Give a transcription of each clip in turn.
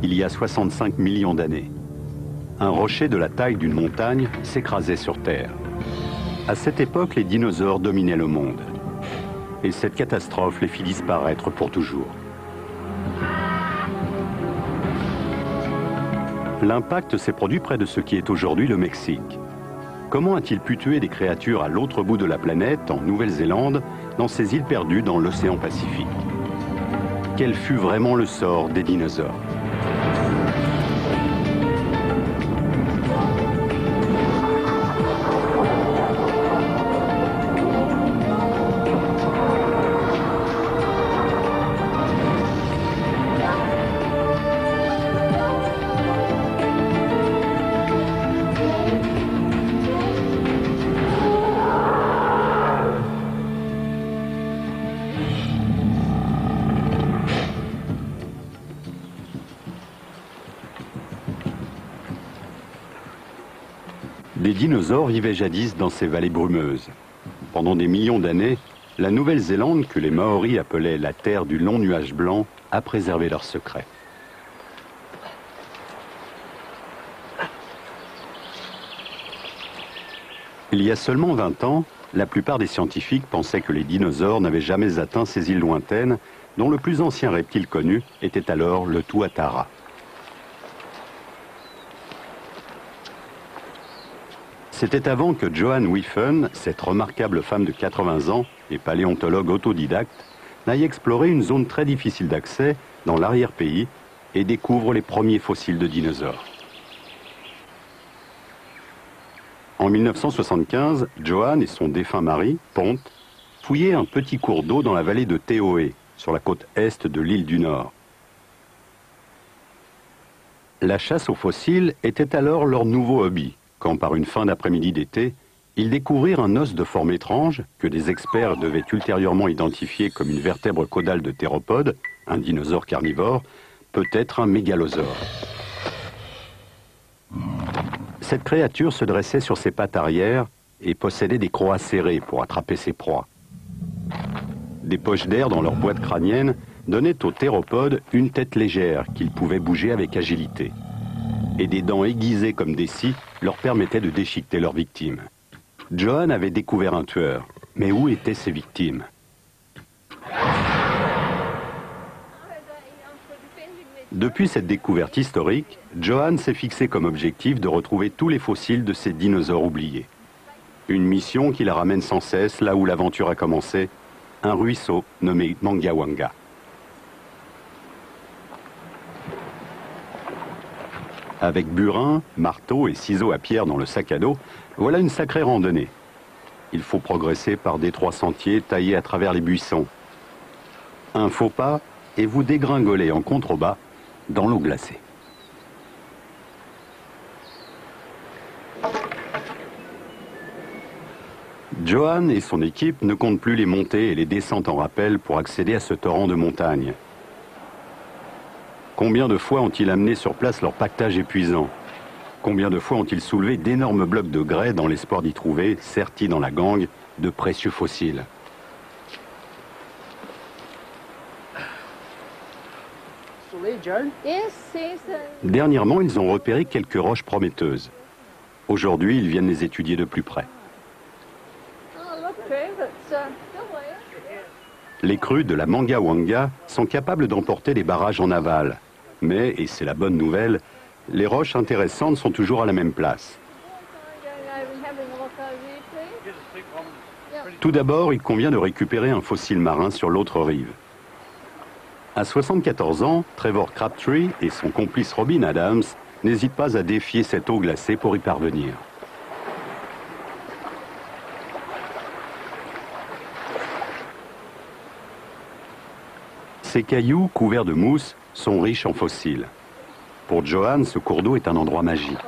il y a 65 millions d'années. Un rocher de la taille d'une montagne s'écrasait sur Terre. À cette époque, les dinosaures dominaient le monde. Et cette catastrophe les fit disparaître pour toujours. L'impact s'est produit près de ce qui est aujourd'hui le Mexique. Comment a-t-il pu tuer des créatures à l'autre bout de la planète, en Nouvelle-Zélande, dans ces îles perdues dans l'océan Pacifique? Quel fut vraiment le sort des dinosaures? Les dinosaures vivaient jadis dans ces vallées brumeuses. Pendant des millions d'années, la Nouvelle-Zélande, que les Maoris appelaient la terre du long nuage blanc, a préservé leurs secrets. Il y a seulement 20 ans, la plupart des scientifiques pensaient que les dinosaures n'avaient jamais atteint ces îles lointaines, dont le plus ancien reptile connu était alors le tuatara. C'était avant que Joanne Whiffen, cette remarquable femme de 80 ans et paléontologue autodidacte, n'aille explorer une zone très difficile d'accès dans l'arrière-pays et découvre les premiers fossiles de dinosaures. En 1975, Joanne et son défunt mari, Ponte, fouillaient un petit cours d'eau dans la vallée de Teoé, sur la côte est de l'île du Nord. La chasse aux fossiles était alors leur nouveau hobby, quand par une fin d'après-midi d'été, ils découvrirent un os de forme étrange que des experts devaient ultérieurement identifier comme une vertèbre caudale de théropode, un dinosaure carnivore, peut-être un mégalosaure. Cette créature se dressait sur ses pattes arrière et possédait des crocs serrés pour attraper ses proies. Des poches d'air dans leur boîte crânienne donnaient aux théropodes une tête légère qu'ils pouvaient bouger avec agilité. Et des dents aiguisées comme des scies leur permettaient de déchiqueter leurs victimes. Joanne avait découvert un tueur, mais où étaient ses victimes? Depuis cette découverte historique, Joanne s'est fixé comme objectif de retrouver tous les fossiles de ces dinosaures oubliés. Une mission qui la ramène sans cesse là où l'aventure a commencé, un ruisseau nommé Mangawanga. Avec burin, marteau et ciseaux à pierre dans le sac à dos, voilà une sacrée randonnée. Il faut progresser par d'étroits sentiers taillés à travers les buissons. Un faux pas et vous dégringolez en contrebas dans l'eau glacée. Joanne et son équipe ne comptent plus les montées et les descentes en rappel pour accéder à ce torrent de montagne. Combien de fois ont-ils amené sur place leur pactage épuisant? Combien de fois ont-ils soulevé d'énormes blocs de grès dans l'espoir d'y trouver, sertis dans la gangue, de précieux fossiles? Dernièrement, ils ont repéré quelques roches prometteuses. Aujourd'hui, ils viennent les étudier de plus près. Les crues de la Mangawanga sont capables d'emporter les barrages en aval. Mais, et c'est la bonne nouvelle, les roches intéressantes sont toujours à la même place. Tout d'abord, il convient de récupérer un fossile marin sur l'autre rive. À 74 ans, Trevor Crabtree et son complice Robin Adams n'hésitent pas à défier cette eau glacée pour y parvenir. Ces cailloux, couverts de mousse, sont riches en fossiles. Pour Joanne, ce cours d'eau est un endroit magique.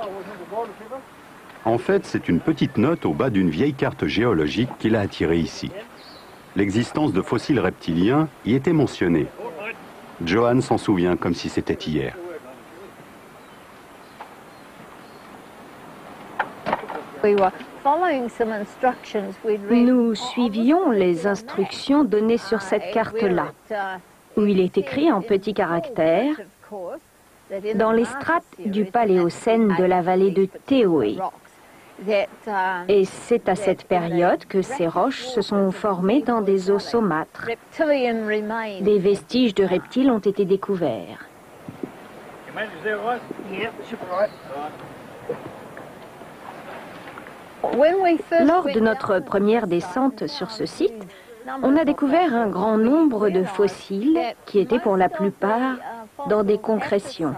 En fait, c'est une petite note au bas d'une vieille carte géologique qui l'a attirée ici. L'existence de fossiles reptiliens y était mentionnée. Joanne s'en souvient comme si c'était hier. Nous suivions les instructions données sur cette carte-là, où il est écrit en petits caractères dans les strates du Paléocène de la vallée de Tehoe. Et c'est à cette période que ces roches se sont formées dans des os saumâtres. Des vestiges de reptiles ont été découverts. Lors de notre première descente sur ce site, on a découvert un grand nombre de fossiles qui étaient pour la plupart dans des concrétions.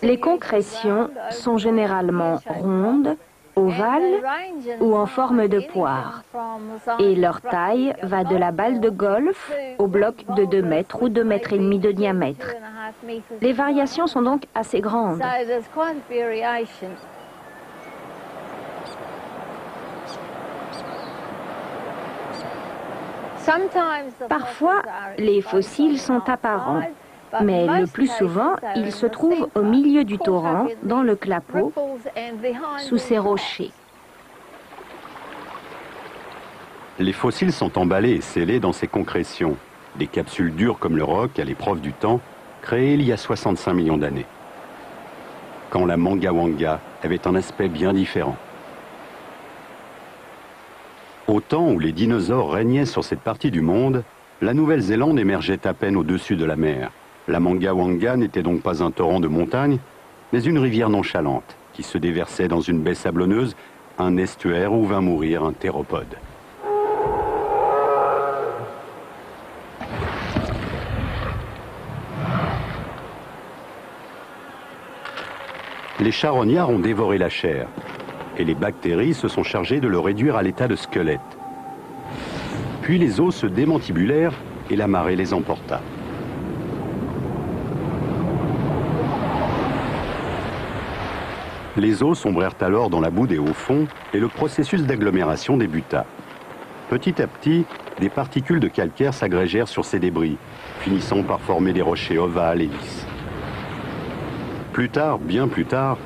Les concrétions sont généralement rondes, ovales ou en forme de poire. Et leur taille va de la balle de golf au bloc de 2 mètres ou 2,5 mètres de diamètre. Les variations sont donc assez grandes. Parfois, les fossiles sont apparents, mais le plus souvent, ils se trouvent au milieu du torrent, dans le clapot, sous ces rochers. Les fossiles sont emballés et scellés dans ces concrétions, des capsules dures comme le roc à l'épreuve du temps, créées il y a 65 millions d'années, quand la Mangawanga avait un aspect bien différent. Au temps où les dinosaures régnaient sur cette partie du monde, la Nouvelle-Zélande émergeait à peine au-dessus de la mer. La Mangawanga n'était donc pas un torrent de montagne, mais une rivière nonchalante qui se déversait dans une baie sablonneuse, un estuaire où vint mourir un théropode. Les charognards ont dévoré la chair, et les bactéries se sont chargées de le réduire à l'état de squelette. Puis les os se démantibulèrent et la marée les emporta. Les eaux sombrèrent alors dans la boue des hauts fonds et le processus d'agglomération débuta. Petit à petit, des particules de calcaire s'agrégèrent sur ces débris, finissant par former des rochers ovales et lisses. Plus tard, bien plus tard,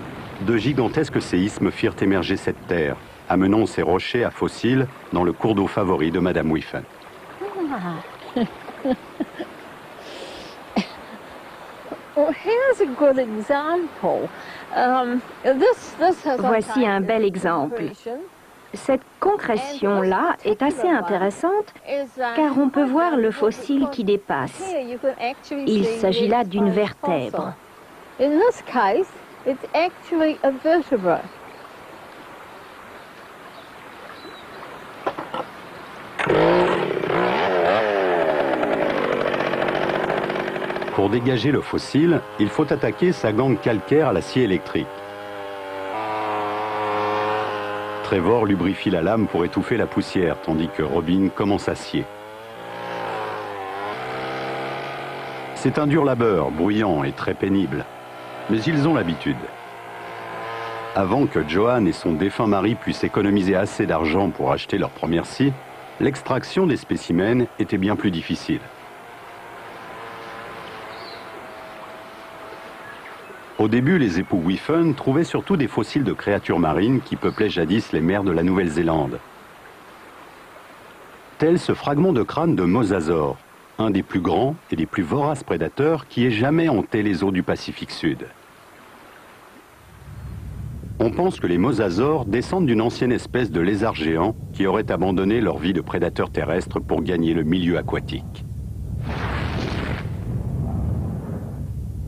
de gigantesques séismes firent émerger cette terre, amenant ces rochers à fossiles dans le cours d'eau favori de Madame Whiffen. Voici un bel exemple. Cette concrétion-là est assez intéressante car on peut voir le fossile qui dépasse. Il s'agit là d'une vertèbre. Pour dégager le fossile, il faut attaquer sa gangue calcaire à la scie électrique. Trevor lubrifie la lame pour étouffer la poussière, tandis que Robin commence à scier. C'est un dur labeur, bruyant et très pénible, mais ils ont l'habitude. Avant que Joanne et son défunt mari puissent économiser assez d'argent pour acheter leur première scie, l'extraction des spécimens était bien plus difficile. Au début, les époux Whiffen trouvaient surtout des fossiles de créatures marines qui peuplaient jadis les mers de la Nouvelle-Zélande. Tel ce fragment de crâne de mosasaure, un des plus grands et des plus voraces prédateurs qui ait jamais hanté les eaux du Pacifique Sud. On pense que les mosasaures descendent d'une ancienne espèce de lézard géant qui aurait abandonné leur vie de prédateurs terrestres pour gagner le milieu aquatique.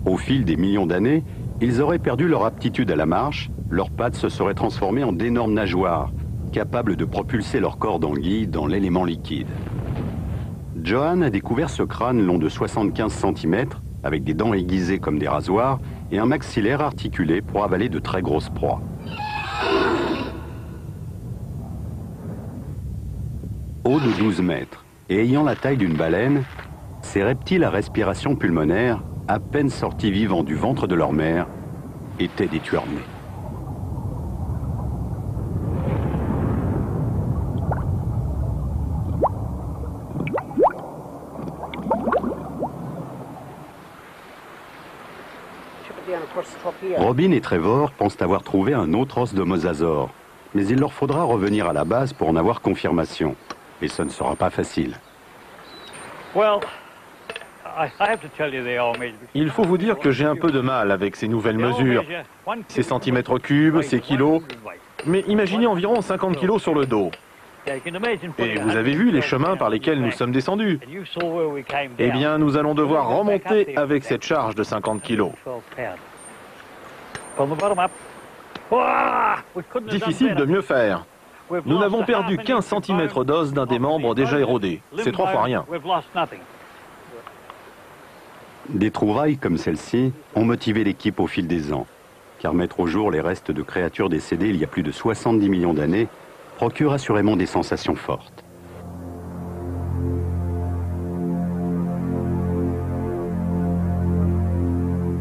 Au fil des millions d'années, ils auraient perdu leur aptitude à la marche, leurs pattes se seraient transformées en d'énormes nageoires, capables de propulser leur corps d'anguille dans l'élément liquide. Joanne a découvert ce crâne long de 75 cm, avec des dents aiguisées comme des rasoirs, et un maxillaire articulé pour avaler de très grosses proies. Haut de 12 mètres, et ayant la taille d'une baleine, ces reptiles à respiration pulmonaire, à peine sortis vivants du ventre de leur mère, étaient des tueurs nés. Robin et Trevor pensent avoir trouvé un autre os de mosasaure, mais il leur faudra revenir à la base pour en avoir confirmation. Et ce ne sera pas facile. Il faut vous dire que j'ai un peu de mal avec ces nouvelles mesures. Ces centimètres cubes, ces kilos. Mais imaginez environ 50 kilos sur le dos. Et vous avez vu les chemins par lesquels nous sommes descendus. Eh bien, nous allons devoir remonter avec cette charge de 50 kilos. Difficile de mieux faire. Nous n'avons perdu qu'1 centimètre d'os d'un des membres déjà érodés. C'est 3 fois rien. Des trouvailles comme celle-ci ont motivé l'équipe au fil des ans, car mettre au jour les restes de créatures décédées il y a plus de 70 millions d'années procure assurément des sensations fortes.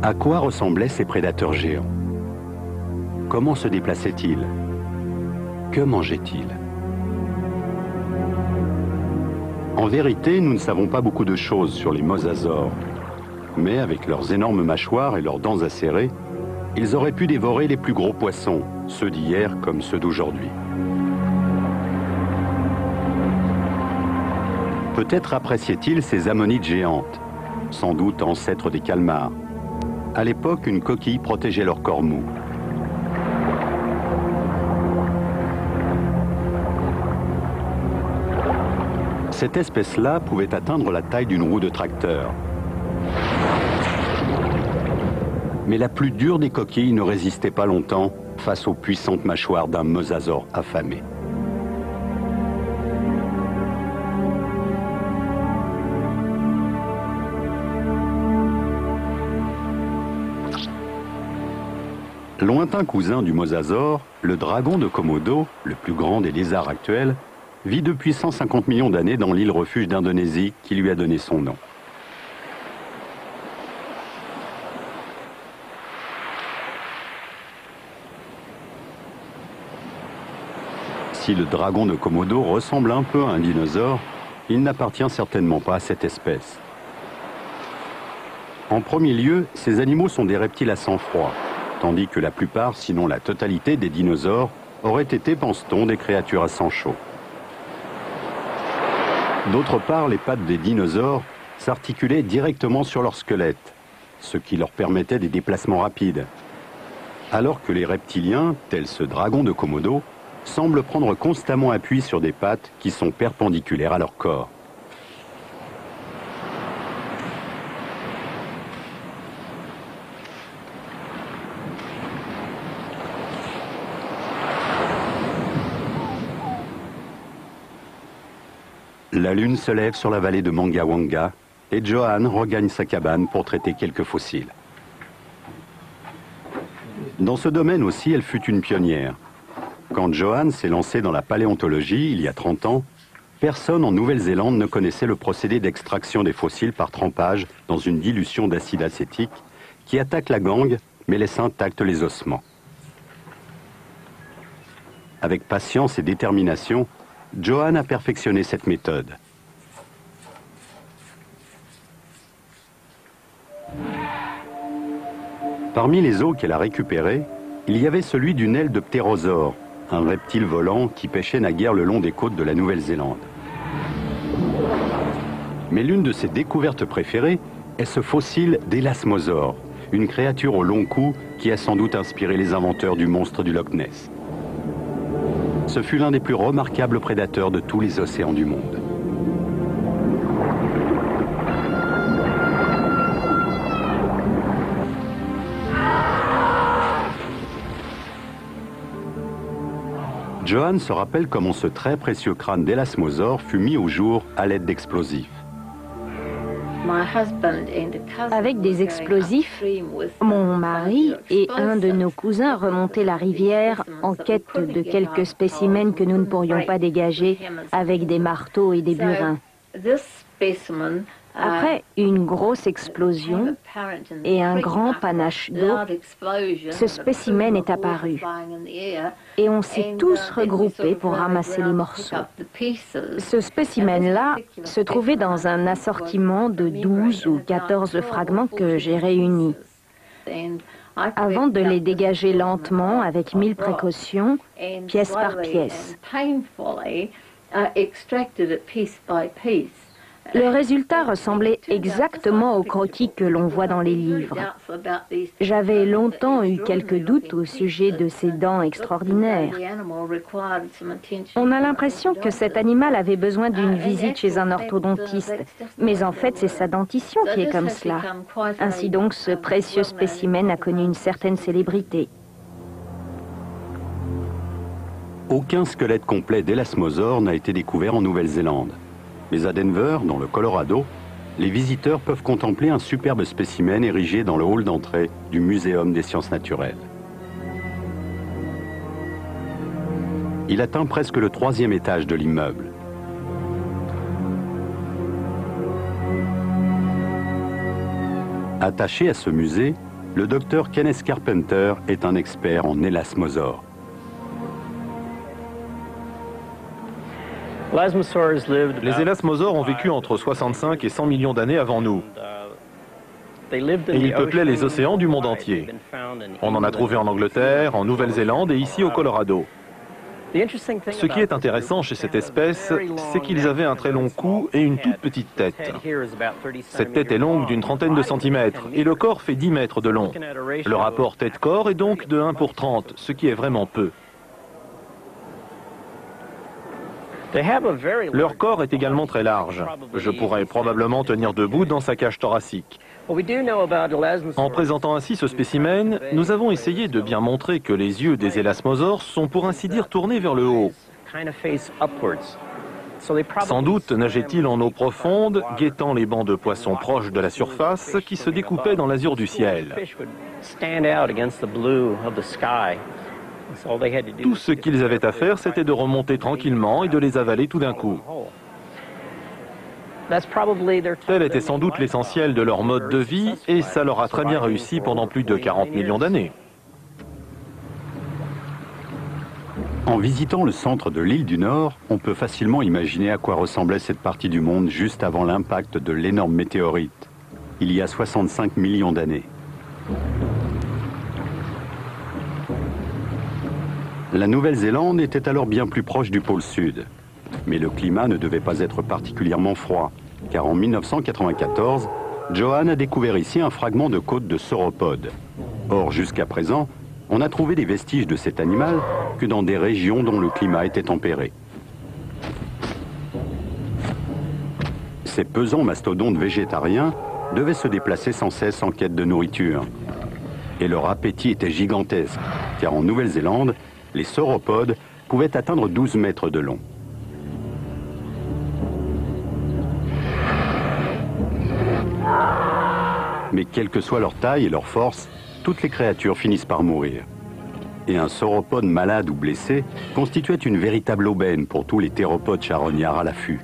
À quoi ressemblaient ces prédateurs géants? Comment se déplaçaient-ils? Que mangeaient-ils? En vérité, nous ne savons pas beaucoup de choses sur les mosasaures, mais avec leurs énormes mâchoires et leurs dents acérées, ils auraient pu dévorer les plus gros poissons, ceux d'hier comme ceux d'aujourd'hui. Peut-être appréciaient-ils ces ammonites géantes, sans doute ancêtres des calmars. À l'époque, une coquille protégeait leur corps mou. Cette espèce-là pouvait atteindre la taille d'une roue de tracteur. Mais la plus dure des coquilles ne résistait pas longtemps face aux puissantes mâchoires d'un mosasaure affamé. Lointain cousin du mosasaure, le dragon de Komodo, le plus grand des lézards actuels, vit depuis 150 millions d'années dans l'île refuge d'Indonésie qui lui a donné son nom. Si le dragon de Komodo ressemble un peu à un dinosaure, il n'appartient certainement pas à cette espèce. En premier lieu, ces animaux sont des reptiles à sang froid, tandis que la plupart, sinon la totalité des dinosaures, auraient été, pense-t-on, des créatures à sang chaud. D'autre part, les pattes des dinosaures s'articulaient directement sur leur squelette, ce qui leur permettait des déplacements rapides. Alors que les reptiliens, tels ce dragon de Komodo, semblent prendre constamment appui sur des pattes qui sont perpendiculaires à leur corps. La lune se lève sur la vallée de Mangawanga et Johan regagne sa cabane pour traiter quelques fossiles. Dans ce domaine aussi, elle fut une pionnière. Quand Johan s'est lancé dans la paléontologie il y a 30 ans, personne en Nouvelle-Zélande ne connaissait le procédé d'extraction des fossiles par trempage dans une dilution d'acide acétique qui attaque la gangue mais laisse intacts les ossements. Avec patience et détermination, Johan a perfectionné cette méthode. Parmi les os qu'elle a récupérés, il y avait celui d'une aile de ptérosaure, un reptile volant qui pêchait naguère le long des côtes de la Nouvelle-Zélande. Mais l'une de ses découvertes préférées est ce fossile d'élasmosaure, une créature au long cou qui a sans doute inspiré les inventeurs du monstre du Loch Ness. Ce fut l'un des plus remarquables prédateurs de tous les océans du monde. Johan se rappelle comment ce très précieux crâne d'élasmosaure fut mis au jour à l'aide d'explosifs. Avec des explosifs, mon mari et un de nos cousins remontaient la rivière en quête de quelques spécimens que nous ne pourrions pas dégager avec des marteaux et des burins. Après une grosse explosion et un grand panache d'eau, ce spécimen est apparu et on s'est tous regroupés pour ramasser les morceaux. Ce spécimen-là se trouvait dans un assortiment de 12 ou 14 fragments que j'ai réunis. Avant de les dégager lentement avec 1000 précautions, pièce par pièce. Le résultat ressemblait exactement aux croquis que l'on voit dans les livres. J'avais longtemps eu quelques doutes au sujet de ces dents extraordinaires. On a l'impression que cet animal avait besoin d'une visite chez un orthodontiste, mais en fait c'est sa dentition qui est comme cela. Ainsi donc ce précieux spécimen a connu une certaine célébrité. Aucun squelette complet d'élasmosaure n'a été découvert en Nouvelle-Zélande. Mais à Denver, dans le Colorado, les visiteurs peuvent contempler un superbe spécimen érigé dans le hall d'entrée du Muséum des sciences naturelles. Il atteint presque le 3e étage de l'immeuble. Attaché à ce musée, le docteur Kenneth Carpenter est un expert en élasmosaures. Les élasmosaures ont vécu entre 65 et 100 millions d'années avant nous. Et ils peuplaient les océans du monde entier. On en a trouvé en Angleterre, en Nouvelle-Zélande et ici au Colorado. Ce qui est intéressant chez cette espèce, c'est qu'ils avaient un très long cou et une toute petite tête. Cette tête est longue d'une trentaine de centimètres et le corps fait 10 mètres de long. Le rapport tête-corps est donc de 1 pour 30, ce qui est vraiment peu. Leur corps est également très large. Je pourrais probablement tenir debout dans sa cage thoracique. En présentant ainsi ce spécimen, nous avons essayé de bien montrer que les yeux des élasmosaures sont pour ainsi dire tournés vers le haut. Sans doute nageait-il en eau profonde, guettant les bancs de poissons proches de la surface qui se découpaient dans l'azur du ciel. Tout ce qu'ils avaient à faire, c'était de remonter tranquillement et de les avaler tout d'un coup. Tel était sans doute l'essentiel de leur mode de vie et ça leur a très bien réussi pendant plus de 40 millions d'années. En visitant le centre de l'île du Nord, on peut facilement imaginer à quoi ressemblait cette partie du monde juste avant l'impact de l'énorme météorite, il y a 65 millions d'années. La Nouvelle-Zélande était alors bien plus proche du pôle Sud. Mais le climat ne devait pas être particulièrement froid, car en 1994, Johan a découvert ici un fragment de côte de sauropode. Or, jusqu'à présent, on n'a trouvé des vestiges de cet animal que dans des régions dont le climat était tempéré. Ces pesants mastodontes végétariens devaient se déplacer sans cesse en quête de nourriture. Et leur appétit était gigantesque, car en Nouvelle-Zélande, les sauropodes pouvaient atteindre 12 mètres de long. Mais quelle que soit leur taille et leur force, toutes les créatures finissent par mourir. Et un sauropode malade ou blessé constituait une véritable aubaine pour tous les théropodes charognards à l'affût.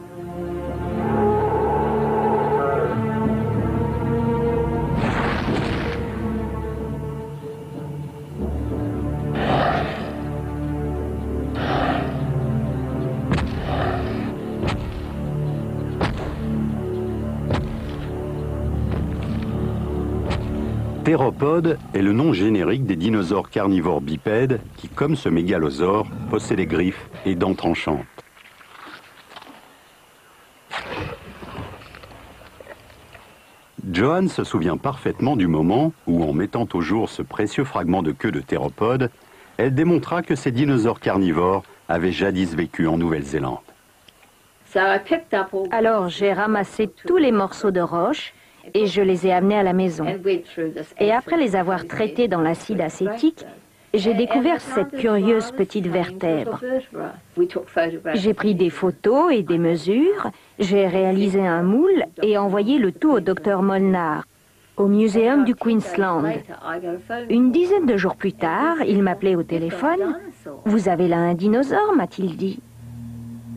Théropode est le nom générique des dinosaures carnivores bipèdes qui, comme ce mégalosaure, possédaient griffes et dents tranchantes. Johan se souvient parfaitement du moment où, en mettant au jour ce précieux fragment de queue de théropode, elle démontra que ces dinosaures carnivores avaient jadis vécu en Nouvelle-Zélande. Alors j'ai ramassé tous les morceaux de roche et je les ai amenés à la maison. Et après les avoir traités dans l'acide acétique, j'ai découvert cette curieuse petite vertèbre. J'ai pris des photos et des mesures, j'ai réalisé un moule et envoyé le tout au docteur Molnar, au Muséum du Queensland. Une dizaine de jours plus tard, il m'appelait au téléphone. « Vous avez là un dinosaure ?» m'a-t-il dit.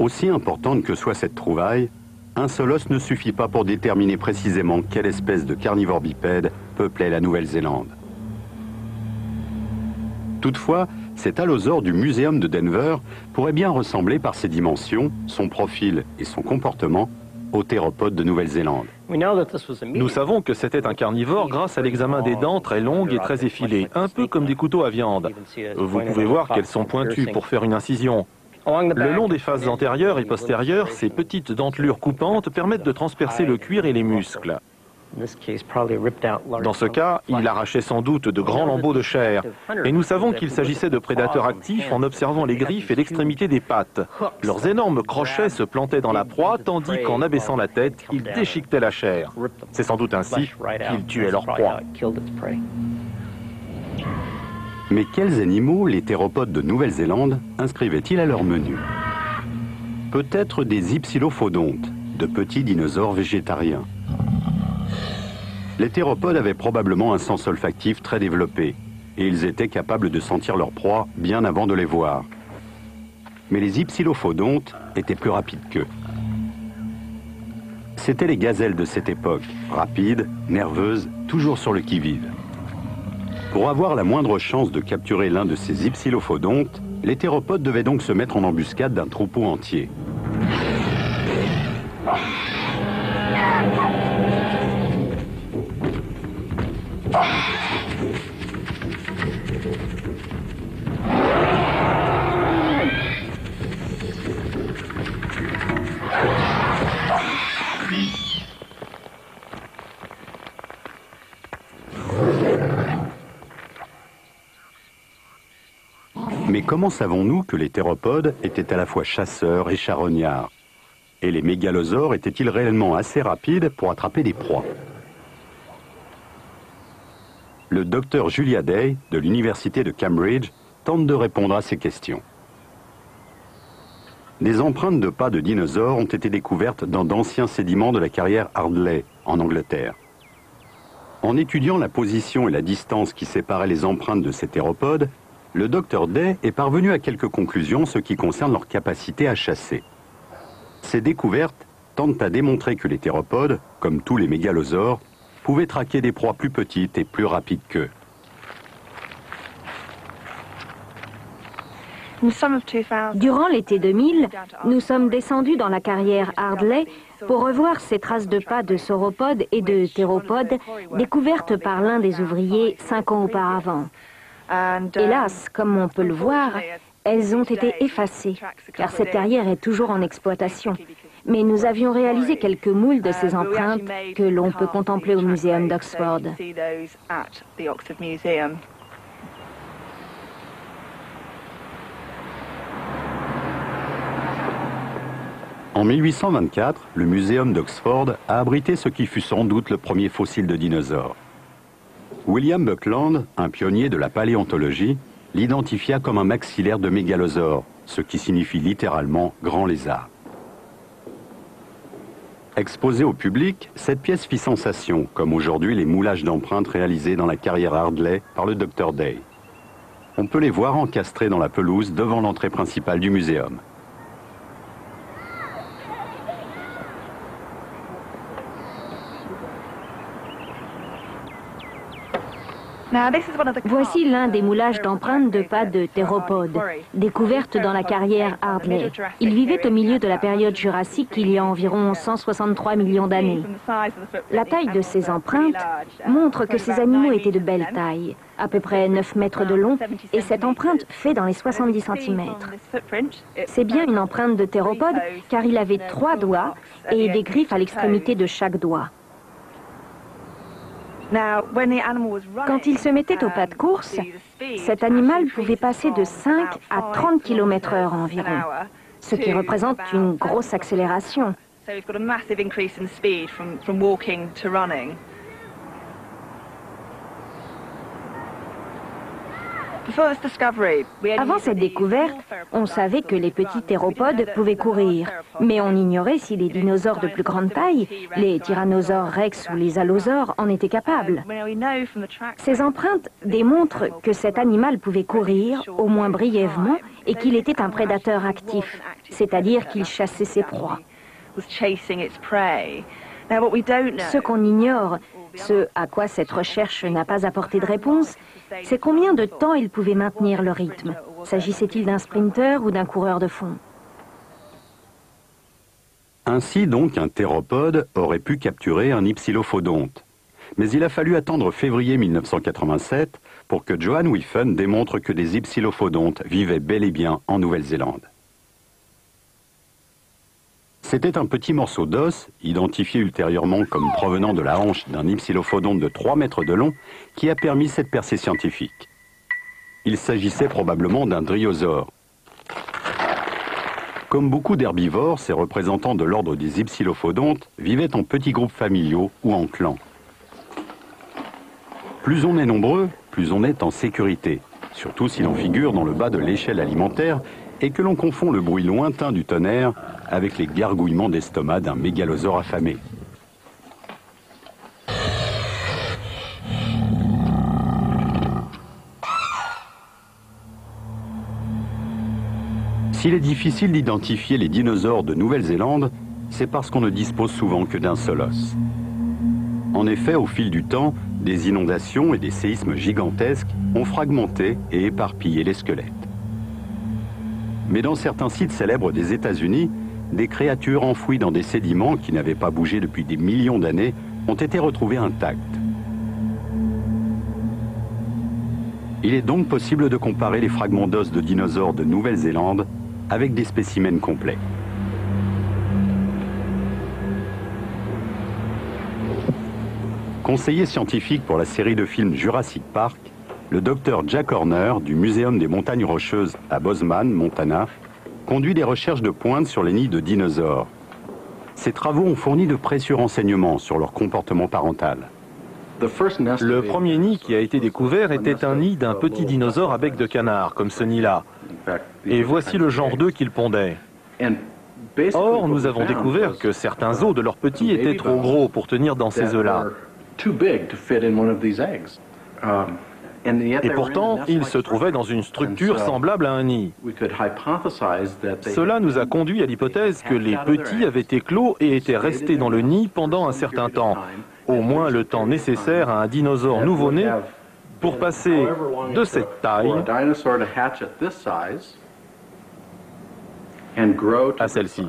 Aussi importante que soit cette trouvaille, un seul os ne suffit pas pour déterminer précisément quelle espèce de carnivore bipède peuplait la Nouvelle-Zélande. Toutefois, cet allosaure du Muséum de Denver pourrait bien ressembler par ses dimensions, son profil et son comportement au théropode de Nouvelle-Zélande. Nous savons que c'était un carnivore grâce à l'examen des dents très longues et très effilées, un peu comme des couteaux à viande. Vous pouvez voir qu'elles sont pointues pour faire une incision. Le long des faces antérieures et postérieures, ces petites dentelures coupantes permettent de transpercer le cuir et les muscles. Dans ce cas, il arrachait sans doute de grands lambeaux de chair. Et nous savons qu'il s'agissait de prédateurs actifs en observant les griffes et l'extrémité des pattes. Leurs énormes crochets se plantaient dans la proie, tandis qu'en abaissant la tête, ils déchiquetaient la chair. C'est sans doute ainsi qu'ils tuaient leur proie. Mais quels animaux les théropodes de Nouvelle-Zélande inscrivaient-ils à leur menu? Peut-être des hypsilophodontes, de petits dinosaures végétariens. Les théropodes avaient probablement un sens olfactif très développé, et ils étaient capables de sentir leur proie bien avant de les voir. Mais les hypsilophodontes étaient plus rapides qu'eux. C'étaient les gazelles de cette époque, rapides, nerveuses, toujours sur le qui-vive. Pour avoir la moindre chance de capturer l'un de ces hypsilophodontes, les théropodes devaient donc se mettre en embuscade d'un troupeau entier. Mais comment savons-nous que les théropodes étaient à la fois chasseurs et charognards? Et les mégalosaures étaient-ils réellement assez rapides pour attraper des proies? Le docteur Julia Day, de l'université de Cambridge, tente de répondre à ces questions. Des empreintes de pas de dinosaures ont été découvertes dans d'anciens sédiments de la carrière Ardley, en Angleterre. En étudiant la position et la distance qui séparaient les empreintes de ces théropodes, le docteur Day est parvenu à quelques conclusions en ce qui concerne leur capacité à chasser. Ces découvertes tendent à démontrer que les théropodes, comme tous les mégalosaures, pouvaient traquer des proies plus petites et plus rapides qu'eux. Durant l'été 2000, nous sommes descendus dans la carrière Ardley pour revoir ces traces de pas de sauropodes et de théropodes découvertes par l'un des ouvriers 5 ans auparavant. Hélas, comme on peut le voir, elles ont été effacées, car cette carrière est toujours en exploitation. Mais nous avions réalisé quelques moules de ces empreintes que l'on peut contempler au Muséum d'Oxford. En 1824, le Muséum d'Oxford a abrité ce qui fut sans doute le premier fossile de dinosaure. William Buckland, un pionnier de la paléontologie, l'identifia comme un maxillaire de mégalosaure, ce qui signifie littéralement grand lézard. Exposée au public, cette pièce fit sensation, comme aujourd'hui les moulages d'empreintes réalisés dans la carrière Ardley par le Dr Day. On peut les voir encastrés dans la pelouse devant l'entrée principale du muséum. Voici l'un des moulages d'empreintes de pas de théropodes, découvertes dans la carrière Ardley. Ils vivaient au milieu de la période jurassique il y a environ 163 millions d'années. La taille de ces empreintes montre que ces animaux étaient de belle taille, à peu près 9 mètres de long, et cette empreinte fait dans les 70 cm. C'est bien une empreinte de théropode car il avait 3 doigts et des griffes à l'extrémité de chaque doigt. Quand il se mettait au pas de course, cet animal pouvait passer de 5 à 30 km/h environ, ce qui représente une grosse accélération. Avant cette découverte, on savait que les petits théropodes pouvaient courir, mais on ignorait si les dinosaures de plus grande taille, les tyrannosaures rex ou les allosaures, en étaient capables. Ces empreintes démontrent que cet animal pouvait courir, au moins brièvement, et qu'il était un prédateur actif, c'est-à-dire qu'il chassait ses proies. Ce qu'on ignore, ce à quoi cette recherche n'a pas apporté de réponse, c'est combien de temps il pouvait maintenir le rythme. S'agissait-il d'un sprinter ou d'un coureur de fond? Ainsi donc, un théropode aurait pu capturer un hypsilophodonte. Mais il a fallu attendre février 1987 pour que Johan Wiffen démontre que des hypsilophodontes vivaient bel et bien en Nouvelle-Zélande. C'était un petit morceau d'os, identifié ultérieurement comme provenant de la hanche d'un hypsilophodonte de 3 mètres de long, qui a permis cette percée scientifique. Il s'agissait probablement d'un dryosaure. Comme beaucoup d'herbivores, ces représentants de l'ordre des hypsilophodontes vivaient en petits groupes familiaux ou en clans. Plus on est nombreux, plus on est en sécurité, surtout si l'on figure dans le bas de l'échelle alimentaire et que l'on confond le bruit lointain du tonnerre avec les gargouillements d'estomac d'un mégalosaure affamé. S'il est difficile d'identifier les dinosaures de Nouvelle-Zélande, c'est parce qu'on ne dispose souvent que d'un seul os. En effet, au fil du temps, des inondations et des séismes gigantesques ont fragmenté et éparpillé les squelettes. Mais dans certains sites célèbres des États-Unis, des créatures enfouies dans des sédiments qui n'avaient pas bougé depuis des millions d'années ont été retrouvées intactes. Il est donc possible de comparer les fragments d'os de dinosaures de Nouvelle-Zélande avec des spécimens complets. Conseiller scientifique pour la série de films Jurassic Park, le docteur Jack Horner du Muséum des Montagnes Rocheuses à Bozeman, Montana, conduit des recherches de pointe sur les nids de dinosaures. Ces travaux ont fourni de précieux renseignements sur leur comportement parental. Le premier nid qui a été découvert était un nid d'un petit dinosaure à bec de canard, comme ce nid-là. Et voici le genre d'œufs qu'il pondait. Or, nous avons découvert que certains os de leurs petits étaient trop gros pour tenir dans ces œufs-là. Et pourtant, ils se trouvaient dans une structure semblable à un nid. Cela nous a conduit à l'hypothèse que les petits avaient éclos et étaient restés dans le nid pendant un certain temps, au moins le temps nécessaire à un dinosaure nouveau-né pour passer de cette taille à celle-ci.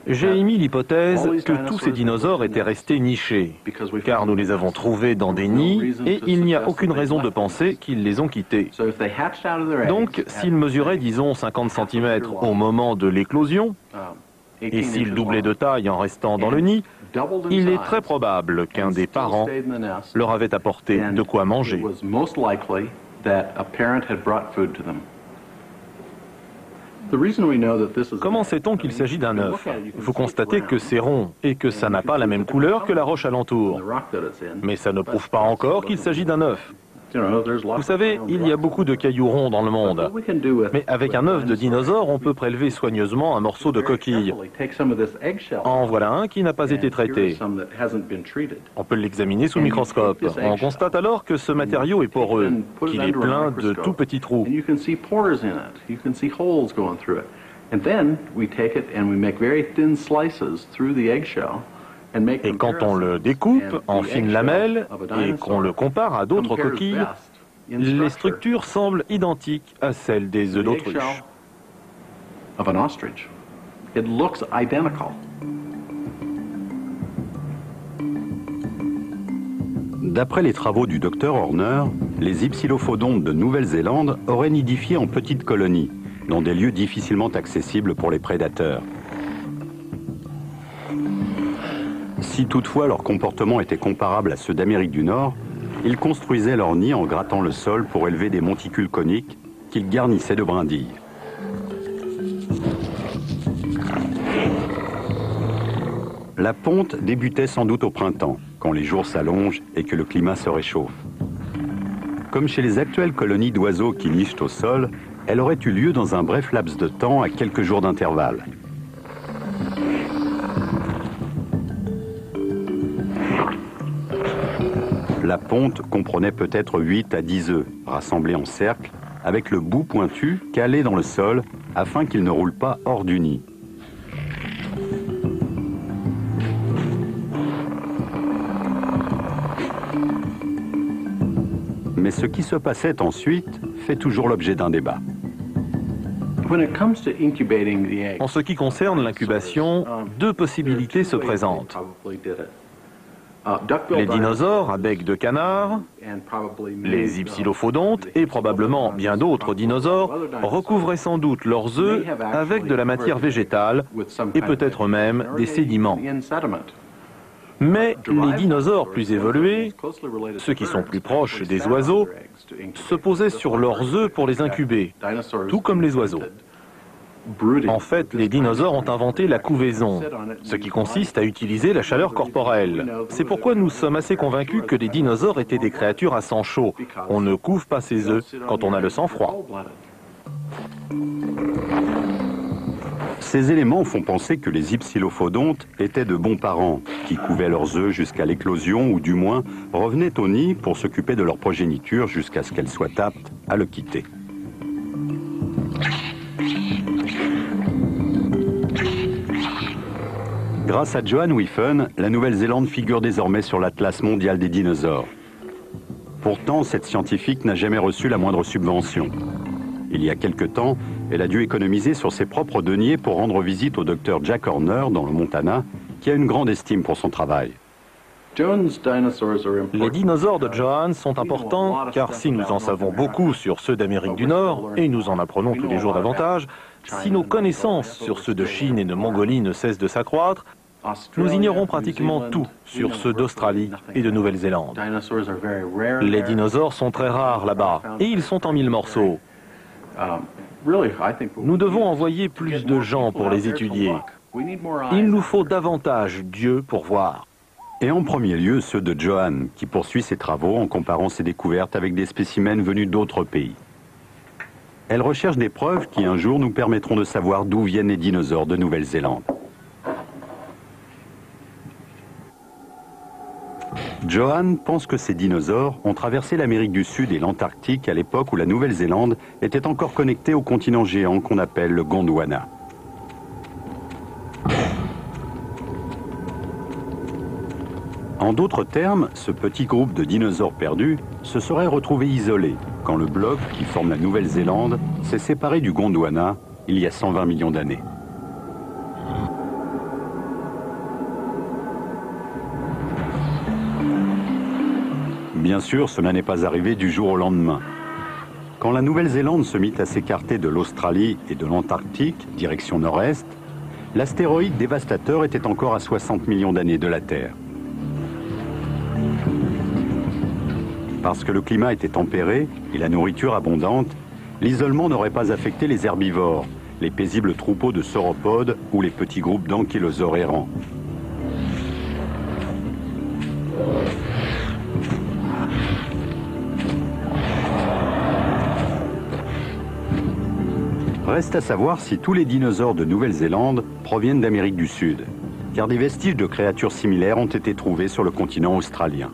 J'ai émis l'hypothèse que tous ces dinosaures étaient restés nichés, car nous les avons trouvés dans des nids et il n'y a aucune raison de penser qu'ils les ont quittés. Donc, s'ils mesuraient, disons, 50 cm au moment de l'éclosion, et s'ils doublaient de taille en restant dans le nid, il est très probable qu'un des parents leur avait apporté de quoi manger. Comment sait-on qu'il s'agit d'un œuf? Vous constatez que c'est rond et que ça n'a pas la même couleur que la roche alentour. Mais ça ne prouve pas encore qu'il s'agit d'un œuf. Vous savez, il y a beaucoup de cailloux ronds dans le monde. Mais avec un œuf de dinosaure, on peut prélever soigneusement un morceau de coquille. En voilà un qui n'a pas été traité. On peut l'examiner sous microscope. On constate alors que ce matériau est poreux, qu'il est plein de tout petits trous. Et quand on le découpe en fines lamelles et qu'on le compare à d'autres coquilles, les structures semblent identiques à celles des œufs d'autruche. D'après les travaux du docteur Horner, les hypsilophodontes de Nouvelle-Zélande auraient nidifié en petites colonies, dans des lieux difficilement accessibles pour les prédateurs. Si toutefois leur comportement était comparable à ceux d'Amérique du Nord, ils construisaient leur nid en grattant le sol pour élever des monticules coniques qu'ils garnissaient de brindilles. La ponte débutait sans doute au printemps, quand les jours s'allongent et que le climat se réchauffe. Comme chez les actuelles colonies d'oiseaux qui nichent au sol, elle aurait eu lieu dans un bref laps de temps à quelques jours d'intervalle. La ponte comprenait peut-être 8 à 10 œufs, rassemblés en cercle, avec le bout pointu calé dans le sol afin qu'il ne roule pas hors du nid. Mais ce qui se passait ensuite fait toujours l'objet d'un débat. En ce qui concerne l'incubation, deux possibilités se présentent. Les dinosaures à bec de canard, les hypsilophodontes et probablement bien d'autres dinosaures recouvraient sans doute leurs œufs avec de la matière végétale et peut-être même des sédiments. Mais les dinosaures plus évolués, ceux qui sont plus proches des oiseaux, se posaient sur leurs œufs pour les incuber, tout comme les oiseaux. En fait, les dinosaures ont inventé la couvaison, ce qui consiste à utiliser la chaleur corporelle. C'est pourquoi nous sommes assez convaincus que les dinosaures étaient des créatures à sang chaud. On ne couve pas ses œufs quand on a le sang froid. Ces éléments font penser que les hypsilophodontes étaient de bons parents, qui couvaient leurs œufs jusqu'à l'éclosion ou du moins revenaient au nid pour s'occuper de leur progéniture jusqu'à ce qu'elle soit apte à le quitter. Grâce à Johan Wiffen, la Nouvelle-Zélande figure désormais sur l'Atlas mondial des dinosaures. Pourtant, cette scientifique n'a jamais reçu la moindre subvention. Il y a quelque temps, elle a dû économiser sur ses propres deniers pour rendre visite au docteur Jack Horner dans le Montana, qui a une grande estime pour son travail. Les dinosaures de Johan sont importants car si nous en savons beaucoup sur ceux d'Amérique du Nord, et nous en apprenons tous les jours davantage, si nos connaissances sur ceux de Chine et de Mongolie ne cessent de s'accroître, nous ignorons pratiquement tout sur ceux d'Australie et de Nouvelle-Zélande. Les dinosaures sont très rares là-bas et ils sont en 1000 morceaux. Nous devons envoyer plus de gens pour les étudier. Il nous faut davantage d'yeux pour voir. Et en premier lieu ceux de Johan, qui poursuit ses travaux en comparant ses découvertes avec des spécimens venus d'autres pays. Elle recherche des preuves qui un jour nous permettront de savoir d'où viennent les dinosaures de Nouvelle-Zélande. Johan pense que ces dinosaures ont traversé l'Amérique du Sud et l'Antarctique à l'époque où la Nouvelle-Zélande était encore connectée au continent géant qu'on appelle le Gondwana. En d'autres termes, ce petit groupe de dinosaures perdus se serait retrouvé isolé quand le bloc qui forme la Nouvelle-Zélande s'est séparé du Gondwana il y a 120 millions d'années. Bien sûr, cela n'est pas arrivé du jour au lendemain. Quand la Nouvelle-Zélande se mit à s'écarter de l'Australie et de l'Antarctique, direction nord-est, l'astéroïde dévastateur était encore à 60 millions d'années de la Terre. Parce que le climat était tempéré et la nourriture abondante, l'isolement n'aurait pas affecté les herbivores, les paisibles troupeaux de sauropodes ou les petits groupes d'ankylosaures errants. Reste à savoir si tous les dinosaures de Nouvelle-Zélande proviennent d'Amérique du Sud, car des vestiges de créatures similaires ont été trouvés sur le continent australien.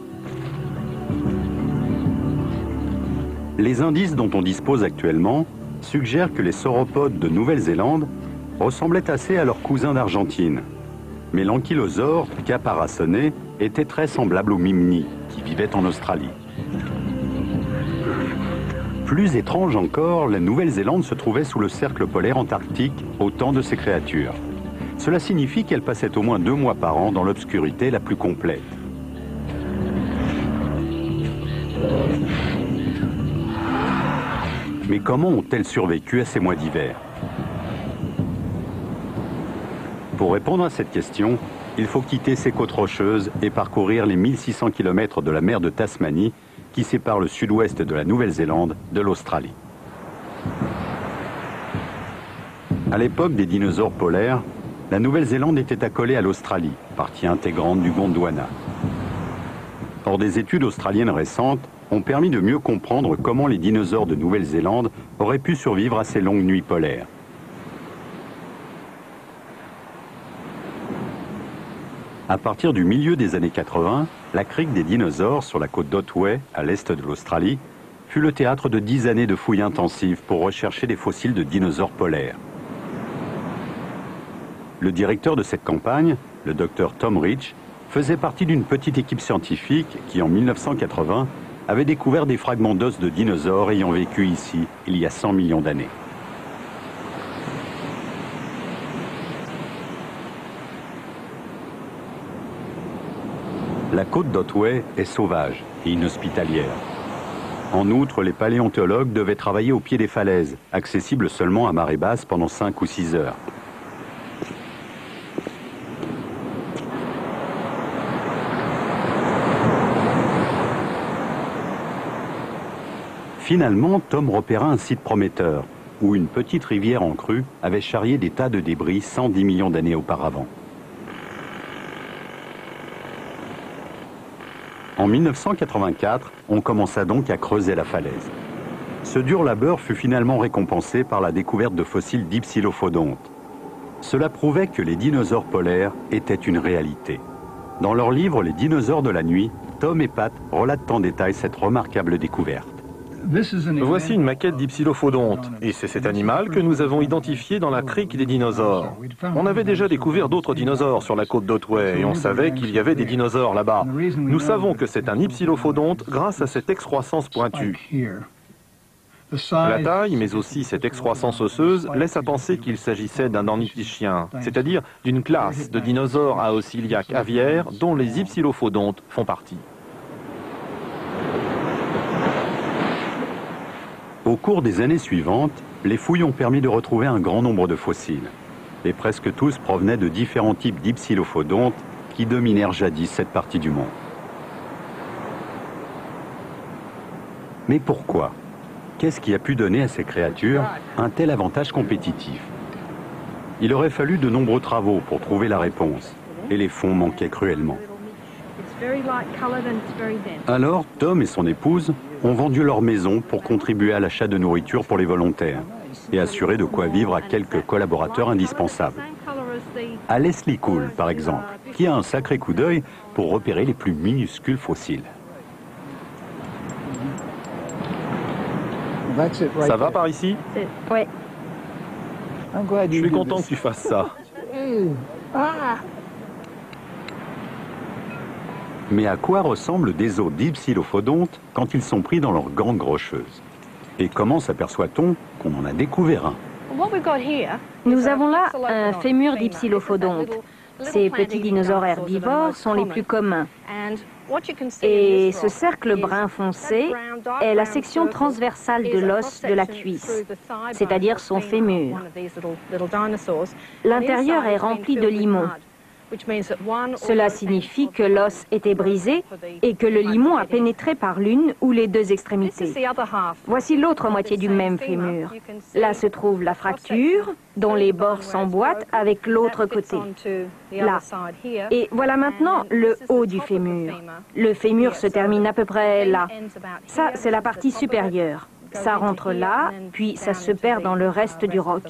Les indices dont on dispose actuellement suggèrent que les sauropodes de Nouvelle-Zélande ressemblaient assez à leurs cousins d'Argentine. Mais l'ankylosaure, caparaçonné, était très semblable aux mimnis, qui vivaient en Australie. Plus étrange encore, la Nouvelle-Zélande se trouvait sous le cercle polaire antarctique au temps de ces créatures. Cela signifie qu'elles passaient au moins 2 mois par an dans l'obscurité la plus complète. Mais comment ont-elles survécu à ces mois d'hiver? Pour répondre à cette question, il faut quitter ces côtes rocheuses et parcourir les 1600 km de la mer de Tasmanie qui sépare le sud-ouest de la Nouvelle-Zélande de l'Australie. À l'époque des dinosaures polaires, la Nouvelle-Zélande était accolée à l'Australie, partie intégrante du Gondwana. Or, des études australiennes récentes ont permis de mieux comprendre comment les dinosaures de Nouvelle-Zélande auraient pu survivre à ces longues nuits polaires. À partir du milieu des années 80, la crique des dinosaures sur la côte d'Otway, à l'est de l'Australie, fut le théâtre de 10 années de fouilles intensives pour rechercher des fossiles de dinosaures polaires. Le directeur de cette campagne, le docteur Tom Rich, faisait partie d'une petite équipe scientifique qui, en 1980, avait découvert des fragments d'os de dinosaures ayant vécu ici il y a 100 millions d'années. La côte d'Otway est sauvage et inhospitalière. En outre, les paléontologues devaient travailler au pied des falaises, accessibles seulement à marée basse pendant 5 ou 6 heures. Finalement, Tom repéra un site prometteur, où une petite rivière en crue avait charrié des tas de débris 110 millions d'années auparavant. En 1984, on commença donc à creuser la falaise. Ce dur labeur fut finalement récompensé par la découverte de fossiles d'hypsilophodontes. Cela prouvait que les dinosaures polaires étaient une réalité. Dans leur livre « Les dinosaures de la nuit », Tom et Pat relatent en détail cette remarquable découverte. Voici une maquette d'hypsilophodonte, et c'est cet animal que nous avons identifié dans la crique des dinosaures. On avait déjà découvert d'autres dinosaures sur la côte d'Otway, et on savait qu'il y avait des dinosaures là-bas. Nous savons que c'est un hypsilophodonte grâce à cette excroissance pointue. La taille, mais aussi cette excroissance osseuse, laisse à penser qu'il s'agissait d'un ornithichien, c'est-à-dire d'une classe de dinosaures à os iliaques aviaires dont les hypsilophodontes font partie. Au cours des années suivantes, les fouilles ont permis de retrouver un grand nombre de fossiles. Et presque tous provenaient de différents types d'hypsilophodontes qui dominèrent jadis cette partie du monde. Mais pourquoi? Qu'est-ce qui a pu donner à ces créatures un tel avantage compétitif? Il aurait fallu de nombreux travaux pour trouver la réponse, et les fonds manquaient cruellement. Alors, Tom et son épouse ont vendu leur maison pour contribuer à l'achat de nourriture pour les volontaires et assurer de quoi vivre à quelques collaborateurs indispensables. À Leslie Cool, par exemple, qui a un sacré coup d'œil pour repérer les plus minuscules fossiles. Ça va par ici? Oui. Je suis content que tu fasses ça. Mais à quoi ressemblent des os d'hypsilophodontes quand ils sont pris dans leurs gangue rocheuse? Et comment s'aperçoit-on qu'on en a découvert un? Nous avons là un fémur d'hypsilophodonte. Ces petits dinosaures herbivores sont les plus communs. Et ce cercle brun foncé est la section transversale de l'os de la cuisse, c'est-à-dire son fémur. L'intérieur est rempli de limon. Cela signifie que l'os était brisé et que le limon a pénétré par l'une ou les deux extrémités. Voici l'autre moitié du même fémur. Là se trouve la fracture, dont les bords s'emboîtent avec l'autre côté. Là. Et voilà maintenant le haut du fémur. Le fémur se termine à peu près là. Ça, c'est la partie supérieure. Ça rentre là, puis ça se perd dans le reste du roc.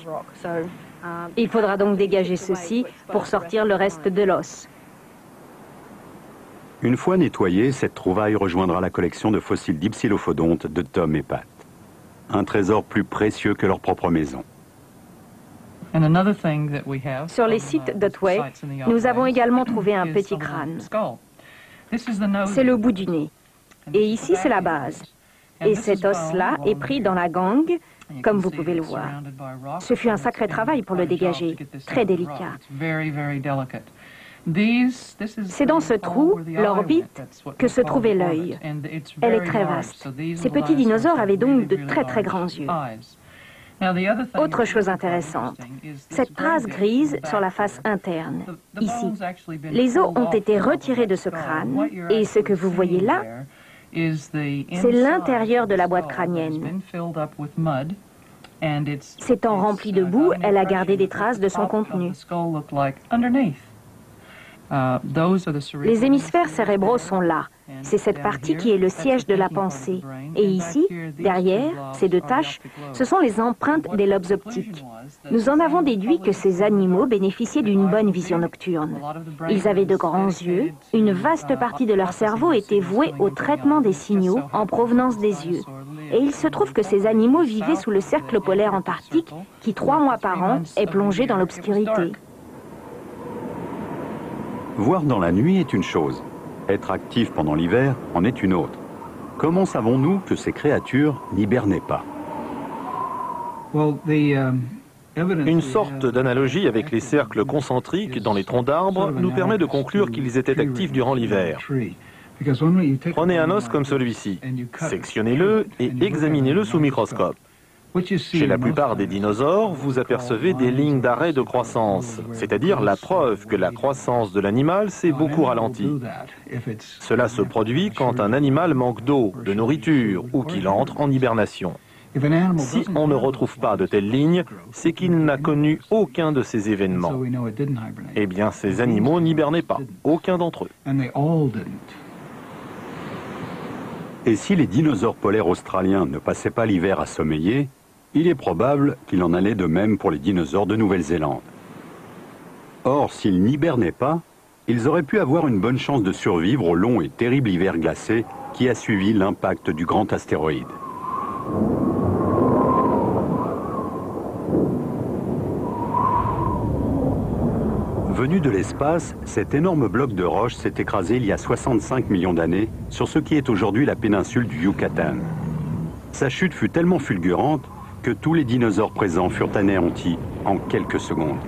Il faudra donc dégager ceci pour sortir le reste de l'os. Une fois nettoyée, cette trouvaille rejoindra la collection de fossiles d'hypsilophodontes de Tom et Pat. Un trésor plus précieux que leur propre maison. Sur les sites d'Otway, nous avons également trouvé un petit crâne. C'est le bout du nez. Et ici, c'est la base. Et cet os-là est pris dans la gangue, comme vous pouvez le voir. Ce fut un sacré travail pour le dégager, très délicat. C'est dans ce trou, l'orbite, que se trouvait l'œil. Elle est très vaste. Ces petits dinosaures avaient donc de très très grands yeux. Autre chose intéressante, cette trace grise sur la face interne, ici. Les os ont été retirés de ce crâne, et ce que vous voyez là, c'est l'intérieur de la boîte crânienne. S'étant remplie de boue, elle a gardé des traces de son contenu. Les hémisphères cérébraux sont là. C'est cette partie qui est le siège de la pensée. Et ici, derrière, ces deux taches, ce sont les empreintes des lobes optiques. Nous en avons déduit que ces animaux bénéficiaient d'une bonne vision nocturne. Ils avaient de grands yeux, une vaste partie de leur cerveau était vouée au traitement des signaux en provenance des yeux. Et il se trouve que ces animaux vivaient sous le cercle polaire antarctique qui, 3 mois par an, est plongé dans l'obscurité. Voir dans la nuit est une chose. Être actif pendant l'hiver en est une autre. Comment savons-nous que ces créatures n'hibernaient pas? Une sorte d'analogie avec les cercles concentriques dans les troncs d'arbres nous permet de conclure qu'ils étaient actifs durant l'hiver. Prenez un os comme celui-ci, sectionnez-le et examinez-le sous microscope. Chez la plupart des dinosaures, vous apercevez des lignes d'arrêt de croissance, c'est-à-dire la preuve que la croissance de l'animal s'est beaucoup ralentie. Cela se produit quand un animal manque d'eau, de nourriture ou qu'il entre en hibernation. Si on ne retrouve pas de telles lignes, c'est qu'il n'a connu aucun de ces événements. Eh bien, ces animaux n'hibernaient pas, aucun d'entre eux. Et si les dinosaures polaires australiens ne passaient pas l'hiver à sommeiller, il est probable qu'il en allait de même pour les dinosaures de Nouvelle-Zélande. Or, s'ils n'hibernaient pas, ils auraient pu avoir une bonne chance de survivre au long et terrible hiver glacé qui a suivi l'impact du grand astéroïde. Venu de l'espace, cet énorme bloc de roche s'est écrasé il y a 65 millions d'années sur ce qui est aujourd'hui la péninsule du Yucatan. Sa chute fut tellement fulgurante que tous les dinosaures présents furent anéantis en quelques secondes.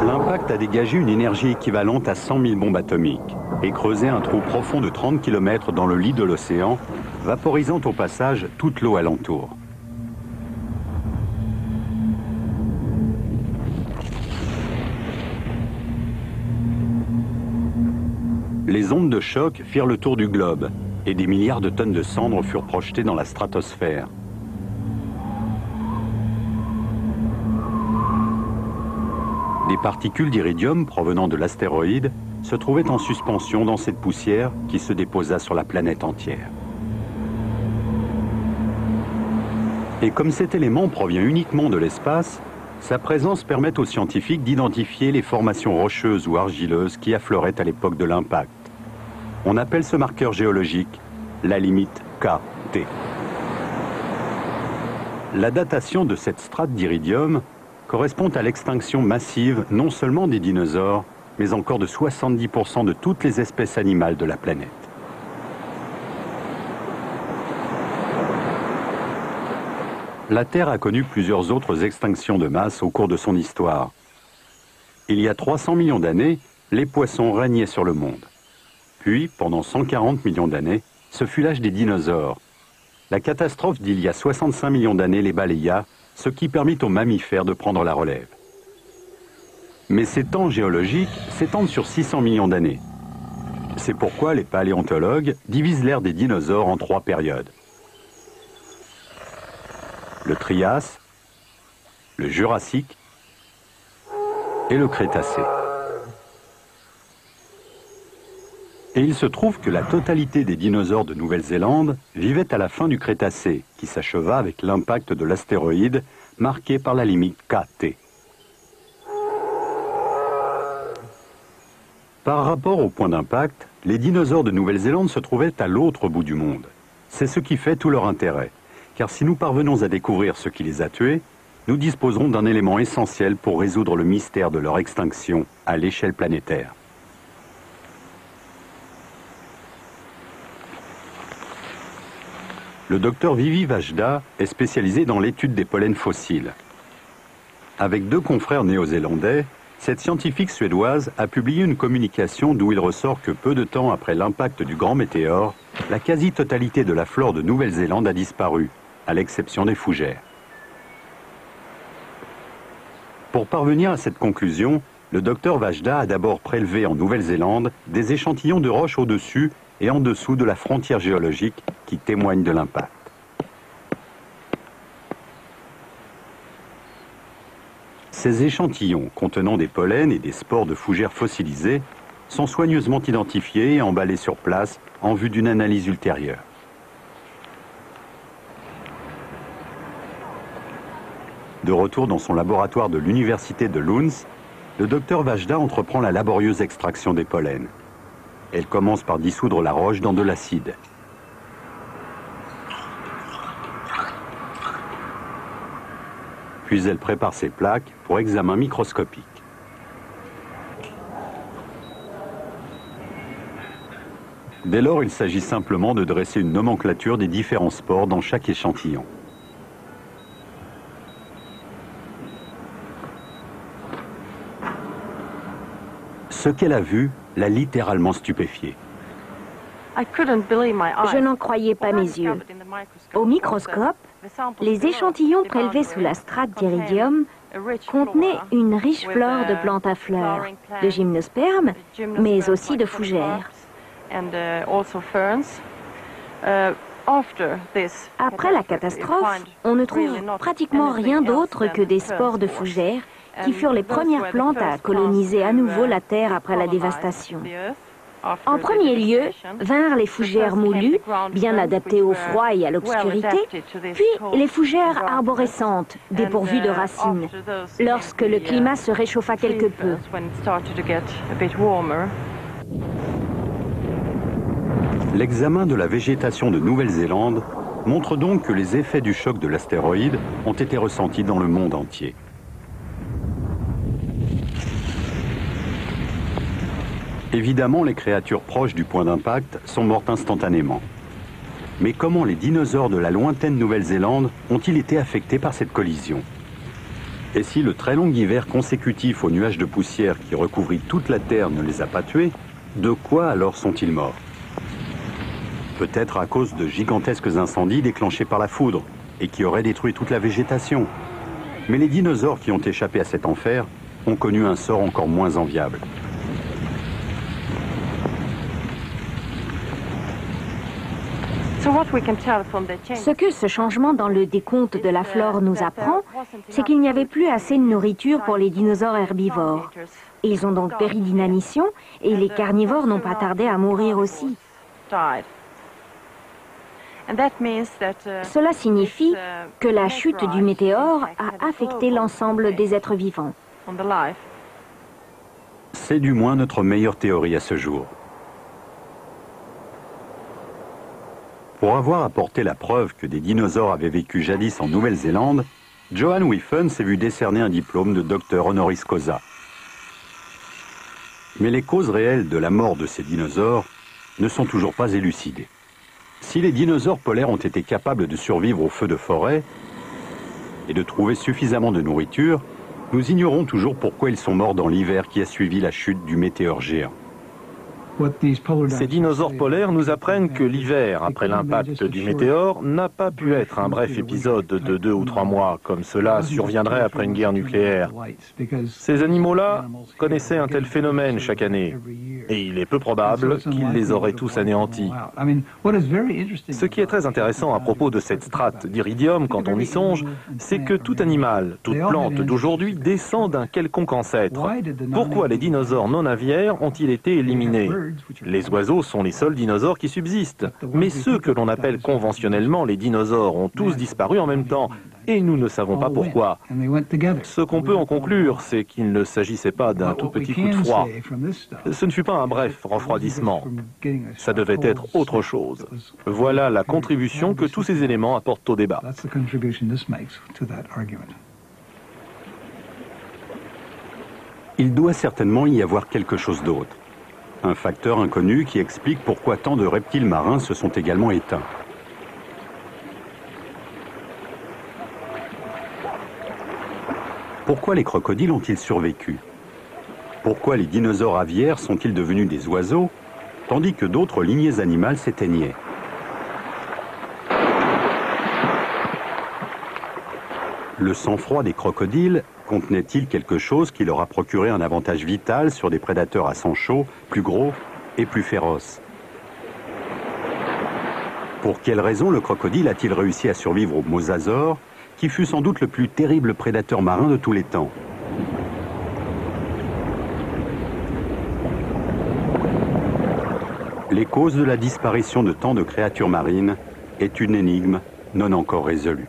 L'impact a dégagé une énergie équivalente à 100 000 bombes atomiques et creusé un trou profond de 30 km dans le lit de l'océan, vaporisant au passage toute l'eau alentour. Les ondes de choc firent le tour du globe et des milliards de tonnes de cendres furent projetées dans la stratosphère. Des particules d'iridium provenant de l'astéroïde se trouvaient en suspension dans cette poussière qui se déposa sur la planète entière. Et comme cet élément provient uniquement de l'espace, sa présence permet aux scientifiques d'identifier les formations rocheuses ou argileuses qui affleuraient à l'époque de l'impact. On appelle ce marqueur géologique la limite KT. La datation de cette strate d'iridium correspond à l'extinction massive non seulement des dinosaures, mais encore de 70% de toutes les espèces animales de la planète. La Terre a connu plusieurs autres extinctions de masse au cours de son histoire. Il y a 300 millions d'années, les poissons régnaient sur le monde. Puis, pendant 140 millions d'années, ce fut l'âge des dinosaures. La catastrophe d'il y a 65 millions d'années les balaya, ce qui permit aux mammifères de prendre la relève. Mais ces temps géologiques s'étendent sur 600 millions d'années. C'est pourquoi les paléontologues divisent l'ère des dinosaures en 3 périodes. Le Trias, le Jurassique et le Crétacé. Et il se trouve que la totalité des dinosaures de Nouvelle-Zélande vivaient à la fin du Crétacé, qui s'acheva avec l'impact de l'astéroïde marqué par la limite KT. Par rapport au point d'impact, les dinosaures de Nouvelle-Zélande se trouvaient à l'autre bout du monde. C'est ce qui fait tout leur intérêt, car si nous parvenons à découvrir ce qui les a tués, nous disposerons d'un élément essentiel pour résoudre le mystère de leur extinction à l'échelle planétaire. Le docteur Vivi Vajda est spécialisé dans l'étude des pollens fossiles. Avec 2 confrères néo-zélandais, cette scientifique suédoise a publié une communication d'où il ressort que peu de temps après l'impact du grand météore, la quasi-totalité de la flore de Nouvelle-Zélande a disparu, à l'exception des fougères. Pour parvenir à cette conclusion, le docteur Vajda a d'abord prélevé en Nouvelle-Zélande des échantillons de roches au-dessus et en dessous de la frontière géologique qui témoigne de l'impact. Ces échantillons contenant des pollens et des spores de fougères fossilisées sont soigneusement identifiés et emballés sur place en vue d'une analyse ultérieure. De retour dans son laboratoire de l'université de Lund, le docteur Vajda entreprend la laborieuse extraction des pollens. Elle commence par dissoudre la roche dans de l'acide. Puis elle prépare ses plaques pour examen microscopique. Dès lors, il s'agit simplement de dresser une nomenclature des différents spores dans chaque échantillon. Ce qu'elle a vu l'a littéralement stupéfiée. Je n'en croyais pas mes yeux. Au microscope, les échantillons prélevés sous la strate d'iridium contenaient une riche flore de plantes à fleurs, de gymnospermes, mais aussi de fougères. Après la catastrophe, on ne trouve pratiquement rien d'autre que des spores de fougères qui furent les premières plantes à coloniser à nouveau la Terre après la dévastation. En premier lieu, vinrent les fougères moulues, bien adaptées au froid et à l'obscurité, puis les fougères arborescentes, dépourvues de racines, lorsque le climat se réchauffa quelque peu. L'examen de la végétation de Nouvelle-Zélande montre donc que les effets du choc de l'astéroïde ont été ressentis dans le monde entier. Évidemment, les créatures proches du point d'impact sont mortes instantanément. Mais comment les dinosaures de la lointaine Nouvelle-Zélande ont-ils été affectés par cette collision? Et si le très long hiver consécutif aux nuages de poussière qui recouvrit toute la Terre ne les a pas tués, de quoi alors sont-ils morts? Peut-être à cause de gigantesques incendies déclenchés par la foudre et qui auraient détruit toute la végétation. Mais les dinosaures qui ont échappé à cet enfer ont connu un sort encore moins enviable. Ce que ce changement dans le décompte de la flore nous apprend, c'est qu'il n'y avait plus assez de nourriture pour les dinosaures herbivores. Ils ont donc péri d'inanition et les carnivores n'ont pas tardé à mourir aussi. Cela signifie que la chute du météore a affecté l'ensemble des êtres vivants. C'est du moins notre meilleure théorie à ce jour. Pour avoir apporté la preuve que des dinosaures avaient vécu jadis en Nouvelle-Zélande, Johan Wiffen s'est vu décerner un diplôme de docteur honoris causa. Mais les causes réelles de la mort de ces dinosaures ne sont toujours pas élucidées. Si les dinosaures polaires ont été capables de survivre aux feux de forêt et de trouver suffisamment de nourriture, nous ignorons toujours pourquoi ils sont morts dans l'hiver qui a suivi la chute du météore géant. Ces dinosaures polaires nous apprennent que l'hiver, après l'impact du météore, n'a pas pu être un bref épisode de 2 ou 3 mois, comme cela surviendrait après une guerre nucléaire. Ces animaux-là connaissaient un tel phénomène chaque année, et il est peu probable qu'ils les auraient tous anéantis. Ce qui est très intéressant à propos de cette strate d'iridium, quand on y songe, c'est que tout animal, toute plante d'aujourd'hui descend d'un quelconque ancêtre. Pourquoi les dinosaures non aviaires ont-ils été éliminés ? Les oiseaux sont les seuls dinosaures qui subsistent, mais ceux que l'on appelle conventionnellement les dinosaures ont tous disparu en même temps, et nous ne savons pas pourquoi. Ce qu'on peut en conclure, c'est qu'il ne s'agissait pas d'un tout petit coup de froid. Ce ne fut pas un bref refroidissement. Ça devait être autre chose. Voilà la contribution que tous ces éléments apportent au débat. Il doit certainement y avoir quelque chose d'autre. Un facteur inconnu qui explique pourquoi tant de reptiles marins se sont également éteints. Pourquoi les crocodiles ont-ils survécu? Pourquoi les dinosaures aviaires sont-ils devenus des oiseaux, tandis que d'autres lignées animales s'éteignaient? Le sang-froid des crocodiles contenait-il quelque chose qui leur a procuré un avantage vital sur des prédateurs à sang chaud, plus gros et plus féroces? Pour quelle raison le crocodile a-t-il réussi à survivre au mosasaure, qui fut sans doute le plus terrible prédateur marin de tous les temps? Les causes de la disparition de tant de créatures marines est une énigme non encore résolue.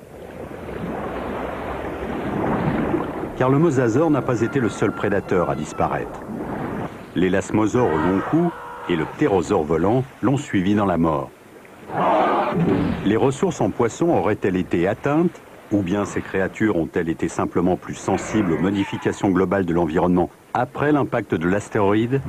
Car le mosasaure n'a pas été le seul prédateur à disparaître. L'élasmosaure au long cou et le ptérosaure volant l'ont suivi dans la mort. Les ressources en poissons auraient-elles été atteintes, ou bien ces créatures ont-elles été simplement plus sensibles aux modifications globales de l'environnement après l'impact de l'astéroïde?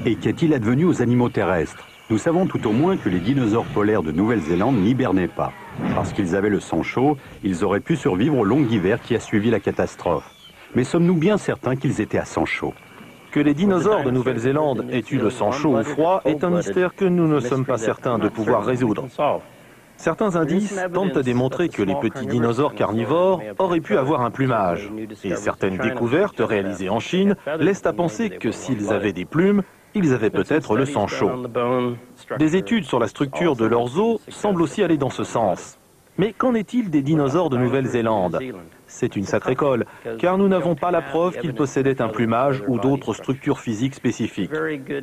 Et qu'est-il advenu aux animaux terrestres? Nous savons tout au moins que les dinosaures polaires de Nouvelle-Zélande n'hibernaient pas. Parce qu'ils avaient le sang chaud, ils auraient pu survivre au long hiver qui a suivi la catastrophe. Mais sommes-nous bien certains qu'ils étaient à sang chaud? Que les dinosaures de Nouvelle-Zélande aient eu le sang chaud ou froid est un mystère que nous ne sommes pas certains de pouvoir résoudre. Certains indices tentent à démontrer que les petits dinosaures carnivores auraient pu avoir un plumage. Et certaines découvertes réalisées en Chine laissent à penser que s'ils avaient des plumes, ils avaient peut-être le sang chaud. Des études sur la structure de leurs os semblent aussi aller dans ce sens. Mais qu'en est-il des dinosaures de Nouvelle-Zélande? C'est une sacrée colle, car nous n'avons pas la preuve qu'ils possédaient un plumage ou d'autres structures physiques spécifiques.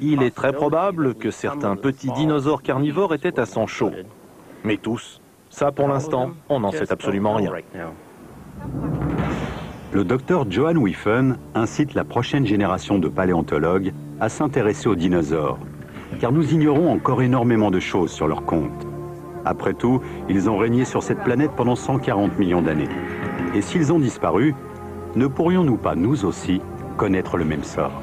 Il est très probable que certains petits dinosaures carnivores étaient à sang chaud. Mais tous, ça pour l'instant, on n'en sait absolument rien. Le docteur Johan Wiffen incite la prochaine génération de paléontologues à s'intéresser aux dinosaures, car nous ignorons encore énormément de choses sur leur compte. Après tout, ils ont régné sur cette planète pendant 140 millions d'années. Et s'ils ont disparu, ne pourrions-nous pas, nous aussi, connaître le même sort?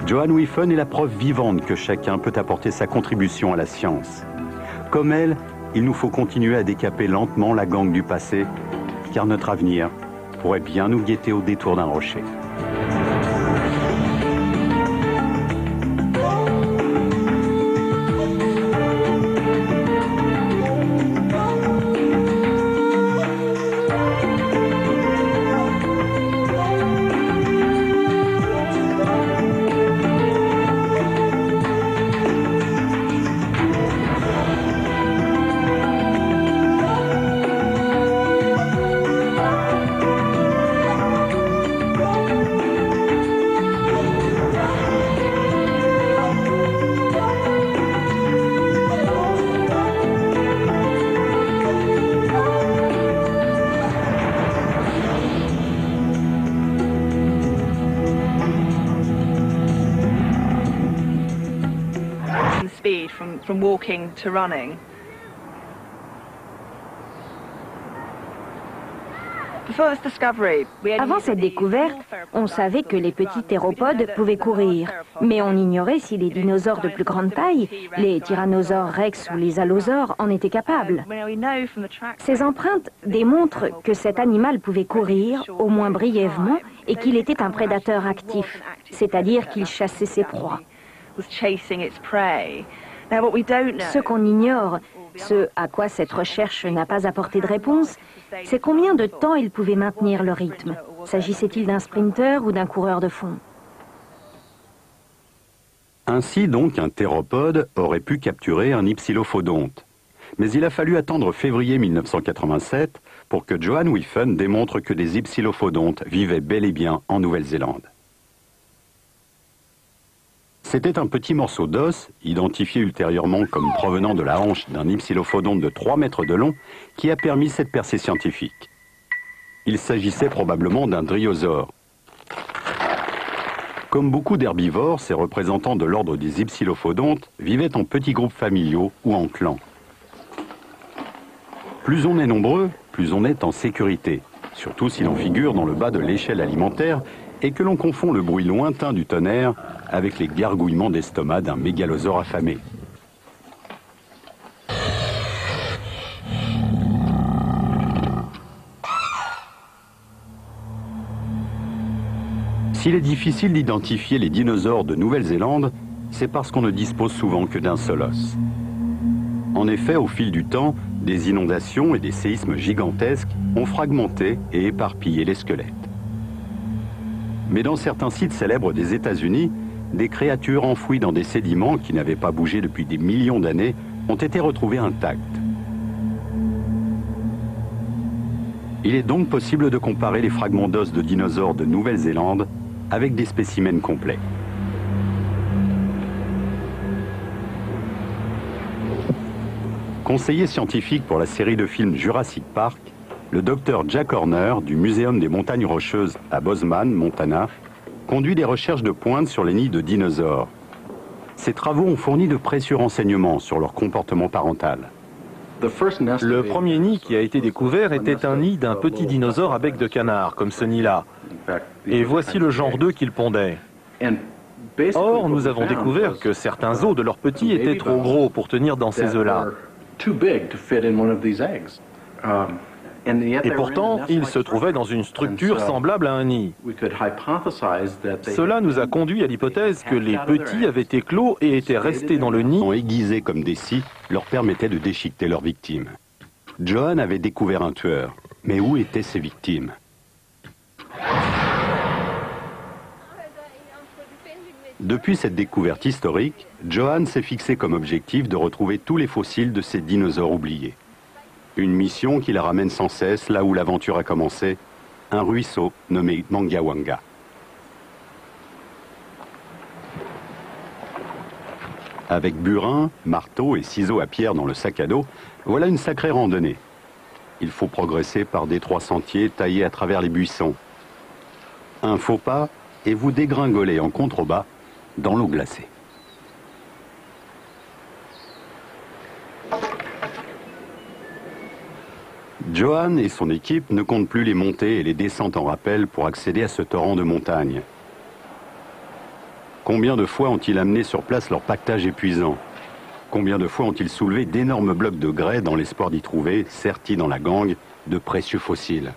Johan Wiffen est la preuve vivante que chacun peut apporter sa contribution à la science. Comme elle, il nous faut continuer à décaper lentement la gangue du passé, car notre avenir pourrait bien nous guetter au détour d'un rocher. Speed from walking to running. Avant cette découverte, on savait que les petits théropodes pouvaient courir, mais on ignorait si les dinosaures de plus grande taille, les tyrannosaures rex ou les allosaures, en étaient capables. Ces empreintes démontrent que cet animal pouvait courir, au moins brièvement, et qu'il était un prédateur actif, c'est-à-dire qu'il chassait ses proies. Ce qu'on ignore, ce à quoi cette recherche n'a pas apporté de réponse, c'est combien de temps il pouvait maintenir le rythme. S'agissait-il d'un sprinter ou d'un coureur de fond? Ainsi donc, un théropode aurait pu capturer un hypsilophodonte. Mais il a fallu attendre février 1987 pour que Johan Wiffen démontre que des hypsilophodontes vivaient bel et bien en Nouvelle-Zélande. C'était un petit morceau d'os, identifié ultérieurement comme provenant de la hanche d'un hypsilophodonte de 3 mètres de long, qui a permis cette percée scientifique. Il s'agissait probablement d'un dryosaure. Comme beaucoup d'herbivores, ces représentants de l'ordre des hypsilophodontes vivaient en petits groupes familiaux ou en clans. Plus on est nombreux, plus on est en sécurité, surtout si l'on figure dans le bas de l'échelle alimentaire et que l'on confond le bruit lointain du tonnerre avec les gargouillements d'estomac d'un mégalosaure affamé. S'il est difficile d'identifier les dinosaures de Nouvelle-Zélande, c'est parce qu'on ne dispose souvent que d'un seul os. En effet, au fil du temps, des inondations et des séismes gigantesques ont fragmenté et éparpillé les squelettes. Mais dans certains sites célèbres des États-Unis, des créatures enfouies dans des sédiments qui n'avaient pas bougé depuis des millions d'années ont été retrouvées intactes. Il est donc possible de comparer les fragments d'os de dinosaures de Nouvelle-Zélande avec des spécimens complets. Conseiller scientifique pour la série de films Jurassic Park, le docteur Jack Horner du Muséum des Montagnes Rocheuses à Bozeman, Montana, conduit des recherches de pointe sur les nids de dinosaures. Ces travaux ont fourni de précieux renseignements sur leur comportement parental. Le premier nid qui a été découvert était un nid d'un petit dinosaure à bec de canard, comme ce nid-là. Et voici le genre d'œufs qu'il pondait. Or, nous avons découvert que certains os de leurs petits étaient trop gros pour tenir dans ces œufs-là. Et pourtant, ils se trouvaient dans une structure semblable à un nid. Cela nous a conduit à l'hypothèse que les petits avaient éclos et étaient restés dans le nid. Aiguisés comme des scies, leur permettaient de déchiqueter leurs victimes. Johan avait découvert un tueur. Mais où étaient ses victimes? Depuis cette découverte historique, Johan s'est fixé comme objectif de retrouver tous les fossiles de ces dinosaures oubliés. Une mission qui la ramène sans cesse là où l'aventure a commencé, un ruisseau nommé Mangawanga. Avec burin, marteau et ciseaux à pierre dans le sac à dos, voilà une sacrée randonnée. Il faut progresser par d'étroits sentiers taillés à travers les buissons. Un faux pas et vous dégringolez en contrebas dans l'eau glacée. Johan et son équipe ne comptent plus les montées et les descentes en rappel pour accéder à ce torrent de montagne. Combien de fois ont-ils amené sur place leur pactage épuisant? Combien de fois ont-ils soulevé d'énormes blocs de grès dans l'espoir d'y trouver, sertis dans la gangue, de précieux fossiles?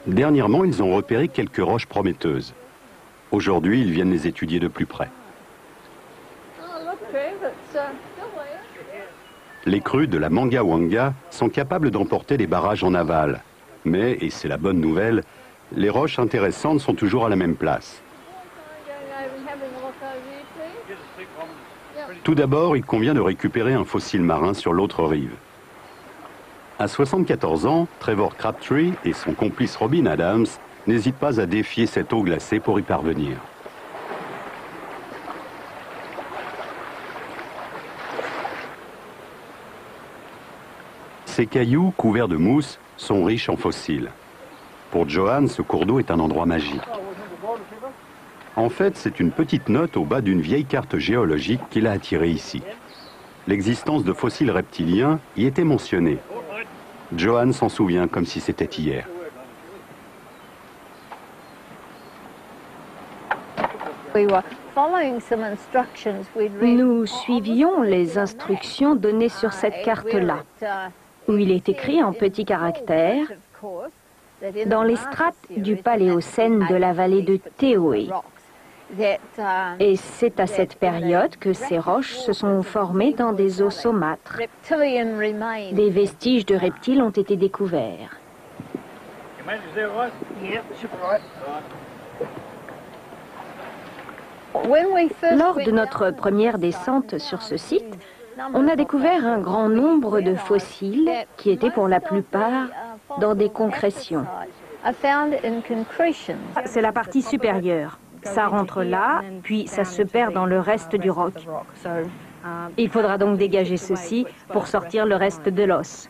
Dernièrement, ils ont repéré quelques roches prometteuses. Aujourd'hui, ils viennent les étudier de plus près. Les crues de la Mangawanga sont capables d'emporter les barrages en aval. Mais, et c'est la bonne nouvelle, les roches intéressantes sont toujours à la même place. Tout d'abord, il convient de récupérer un fossile marin sur l'autre rive. À 74 ans, Trevor Crabtree et son complice Robin Adams n'hésitent pas à défier cette eau glacée pour y parvenir. Ces cailloux, couverts de mousse, sont riches en fossiles. Pour Johan, ce cours d'eau est un endroit magique. En fait, c'est une petite note au bas d'une vieille carte géologique qui l'a attiré ici. L'existence de fossiles reptiliens y était mentionnée. Johan s'en souvient comme si c'était hier. Nous suivions les instructions données sur cette carte-là, où il est écrit en petits caractères « Dans les strates du Paléocène de la vallée de Teoé ». Et c'est à cette période que ces roches se sont formées dans des os saumâtres. Des vestiges de reptiles ont été découverts. Lors de notre première descente sur ce site, on a découvert un grand nombre de fossiles qui étaient pour la plupart dans des concrétions. C'est la partie supérieure. Ça rentre là, puis ça se perd dans le reste du roc. Il faudra donc dégager ceci pour sortir le reste de l'os.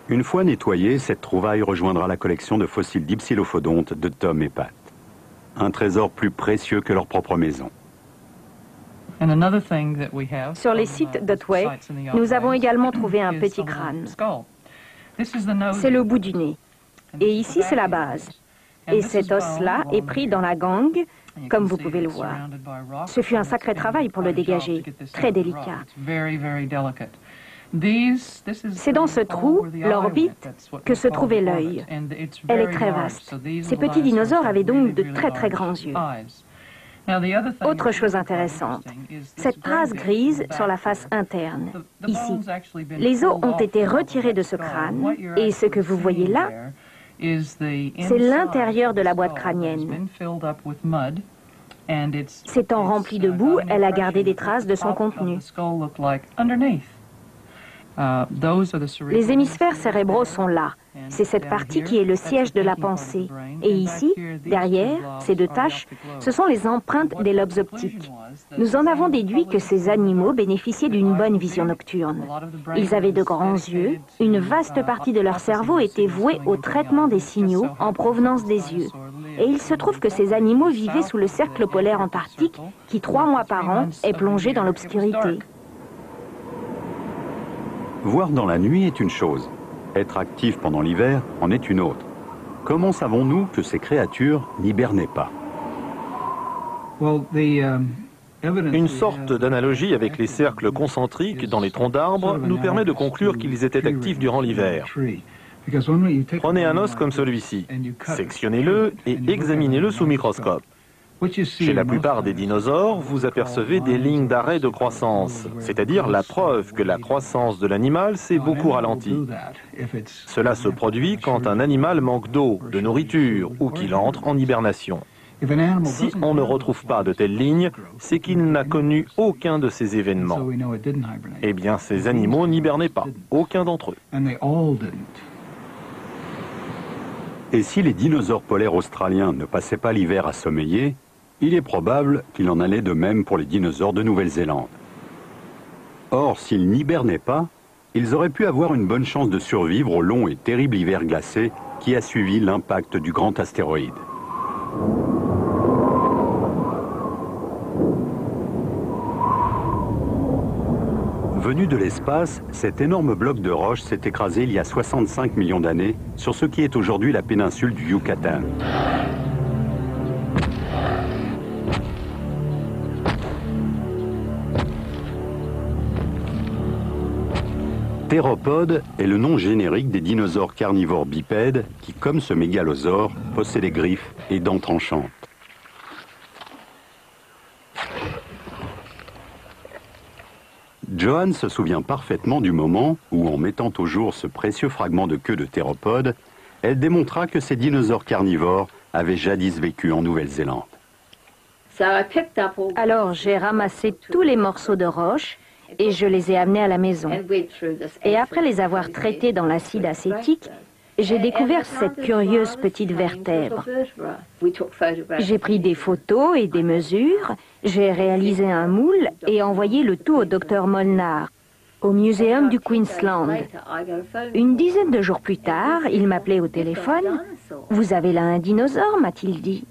Une fois nettoyée, cette trouvaille rejoindra la collection de fossiles d'hypsilophodontes de Tom et Pat. Un trésor plus précieux que leur propre maison. Sur les sites d'Otway, nous avons également trouvé un petit crâne. C'est le bout du nez. Et ici, c'est la base. Et cet os-là est pris dans la gangue, comme vous pouvez le voir. Ce fut un sacré travail pour le dégager, très délicat. C'est dans ce trou, l'orbite, que se trouvait l'œil. Elle est très vaste. Ces petits dinosaures avaient donc de très très grands yeux. Autre chose intéressante, cette trace grise sur la face interne, ici. Les os ont été retirés de ce crâne, et ce que vous voyez là, c'est l'intérieur de la boîte crânienne. S'étant remplie de boue, elle a gardé des traces de son contenu. Les hémisphères cérébraux sont là. C'est cette partie qui est le siège de la pensée. Et ici, derrière, ces deux taches, ce sont les empreintes des lobes optiques. Nous en avons déduit que ces animaux bénéficiaient d'une bonne vision nocturne. Ils avaient de grands yeux, une vaste partie de leur cerveau était vouée au traitement des signaux en provenance des yeux. Et il se trouve que ces animaux vivaient sous le cercle polaire antarctique qui, 3 mois par an, est plongé dans l'obscurité. Voir dans la nuit est une chose. Être actif pendant l'hiver en est une autre. Comment savons-nous que ces créatures n'hibernaient pas? Une sorte d'analogie avec les cercles concentriques dans les troncs d'arbres nous permet de conclure qu'ils étaient actifs durant l'hiver. Prenez un os comme celui-ci, sectionnez-le et examinez-le sous microscope. Chez la plupart des dinosaures, vous apercevez des lignes d'arrêt de croissance, c'est-à-dire la preuve que la croissance de l'animal s'est beaucoup ralentie. Cela se produit quand un animal manque d'eau, de nourriture ou qu'il entre en hibernation. Si on ne retrouve pas de telles lignes, c'est qu'il n'a connu aucun de ces événements. Eh bien, ces animaux n'hibernaient pas, aucun d'entre eux. Et si les dinosaures polaires australiens ne passaient pas l'hiver à sommeiller, il est probable qu'il en allait de même pour les dinosaures de Nouvelle-Zélande. Or, s'ils n'hibernaient pas, ils auraient pu avoir une bonne chance de survivre au long et terrible hiver glacé qui a suivi l'impact du grand astéroïde. Venu de l'espace, cet énorme bloc de roche s'est écrasé il y a 65 millions d'années sur ce qui est aujourd'hui la péninsule du Yucatan. Théropode est le nom générique des dinosaures carnivores bipèdes qui, comme ce mégalosaure, possèdent des griffes et dents tranchantes. Johan se souvient parfaitement du moment où, en mettant au jour ce précieux fragment de queue de théropode, elle démontra que ces dinosaures carnivores avaient jadis vécu en Nouvelle-Zélande. Alors j'ai ramassé tous les morceaux de roche et je les ai amenés à la maison. Et après les avoir traités dans l'acide acétique, j'ai découvert cette curieuse petite vertèbre. J'ai pris des photos et des mesures, j'ai réalisé un moule et envoyé le tout au docteur Molnar, au Muséum du Queensland. Une dizaine de jours plus tard, il m'appelait au téléphone. « Vous avez là un dinosaure » m'a-t-il dit.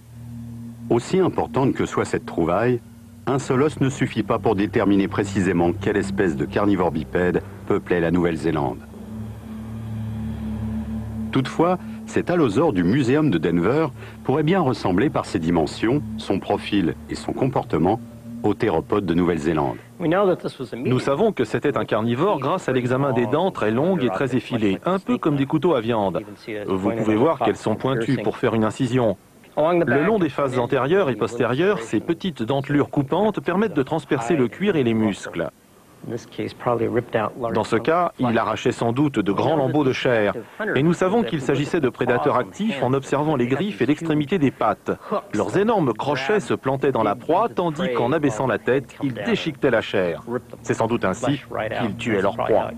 Aussi importante que soit cette trouvaille, un seul os ne suffit pas pour déterminer précisément quelle espèce de carnivore bipède peuplait la Nouvelle-Zélande. Toutefois, cet allosaure du Muséum de Denver pourrait bien ressembler par ses dimensions, son profil et son comportement au théropode de Nouvelle-Zélande. Nous savons que c'était un carnivore grâce à l'examen des dents très longues et très effilées, un peu comme des couteaux à viande. Vous pouvez voir qu'elles sont pointues pour faire une incision. Le long des faces antérieures et postérieures, ces petites dentelures coupantes permettent de transpercer le cuir et les muscles. Dans ce cas, il arrachait sans doute de grands lambeaux de chair. Et nous savons qu'il s'agissait de prédateurs actifs en observant les griffes et l'extrémité des pattes. Leurs énormes crochets se plantaient dans la proie, tandis qu'en abaissant la tête, ils déchiquetaient la chair. C'est sans doute ainsi qu'ils tuaient leur proie.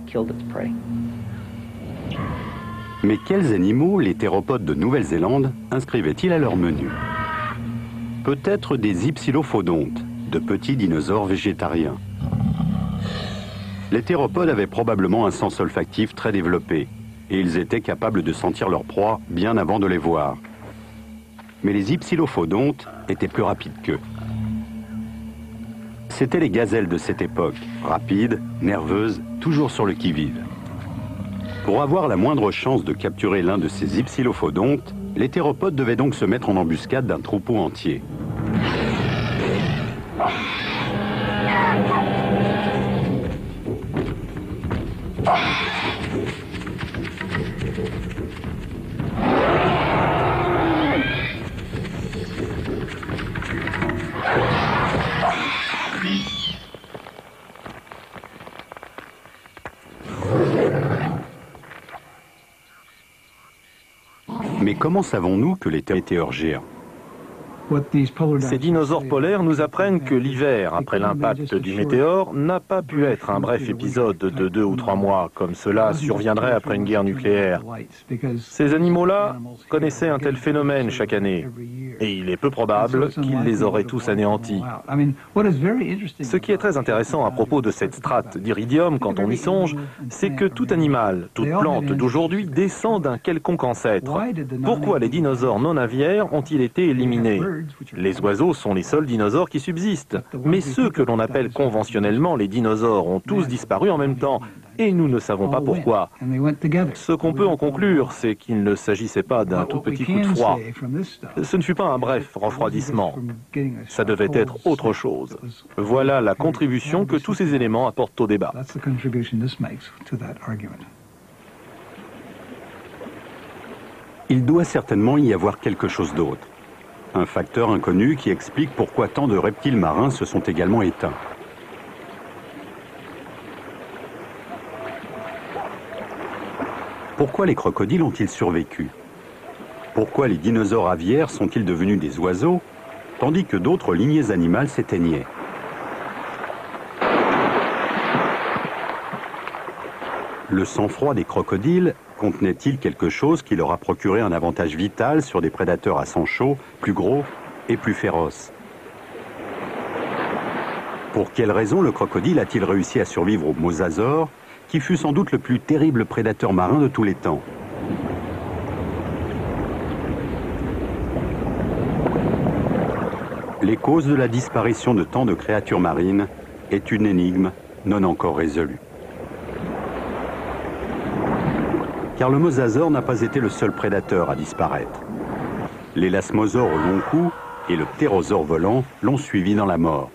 Mais quels animaux les théropodes de Nouvelle-Zélande inscrivaient-ils à leur menu? Peut-être des hypsilophodontes, de petits dinosaures végétariens. Les théropodes avaient probablement un sens olfactif très développé, et ils étaient capables de sentir leur proie bien avant de les voir. Mais les hypsilophodontes étaient plus rapides qu'eux. C'étaient les gazelles de cette époque, rapides, nerveuses, toujours sur le qui-vive. Pour avoir la moindre chance de capturer l'un de ces hypsilophodontes, les théropodes devaient donc se mettre en embuscade d'un troupeau entier. Mais comment savons-nous que les météores géants? Ces dinosaures polaires nous apprennent que l'hiver, après l'impact du météore, n'a pas pu être un bref épisode de 2 ou 3 mois, comme cela surviendrait après une guerre nucléaire. Ces animaux-là connaissaient un tel phénomène chaque année, et il est peu probable qu'ils les auraient tous anéantis. Ce qui est très intéressant à propos de cette strate d'iridium, quand on y songe, c'est que tout animal, toute plante d'aujourd'hui descend d'un quelconque ancêtre. Pourquoi les dinosaures non aviaires ont-ils été éliminés? Les oiseaux sont les seuls dinosaures qui subsistent, mais ceux que l'on appelle conventionnellement les dinosaures ont tous disparu en même temps, et nous ne savons pas pourquoi. Ce qu'on peut en conclure, c'est qu'il ne s'agissait pas d'un tout petit coup de froid. Ce ne fut pas un bref refroidissement. Ça devait être autre chose. Voilà la contribution que tous ces éléments apportent au débat. Il doit certainement y avoir quelque chose d'autre. Un facteur inconnu qui explique pourquoi tant de reptiles marins se sont également éteints. Pourquoi les crocodiles ont-ils survécu? Pourquoi les dinosaures aviaires sont-ils devenus des oiseaux, tandis que d'autres lignées animales s'éteignaient? Le sang-froid des crocodiles contenait-il quelque chose qui leur a procuré un avantage vital sur des prédateurs à sang chaud, plus gros et plus féroces? Pour quelle raison le crocodile a-t-il réussi à survivre au mosasaure, qui fut sans doute le plus terrible prédateur marin de tous les temps? Les causes de la disparition de tant de créatures marines est une énigme non encore résolue. Car le mosasaure n'a pas été le seul prédateur à disparaître. L'élasmosaure au long cou et le ptérosaure volant l'ont suivi dans la mort.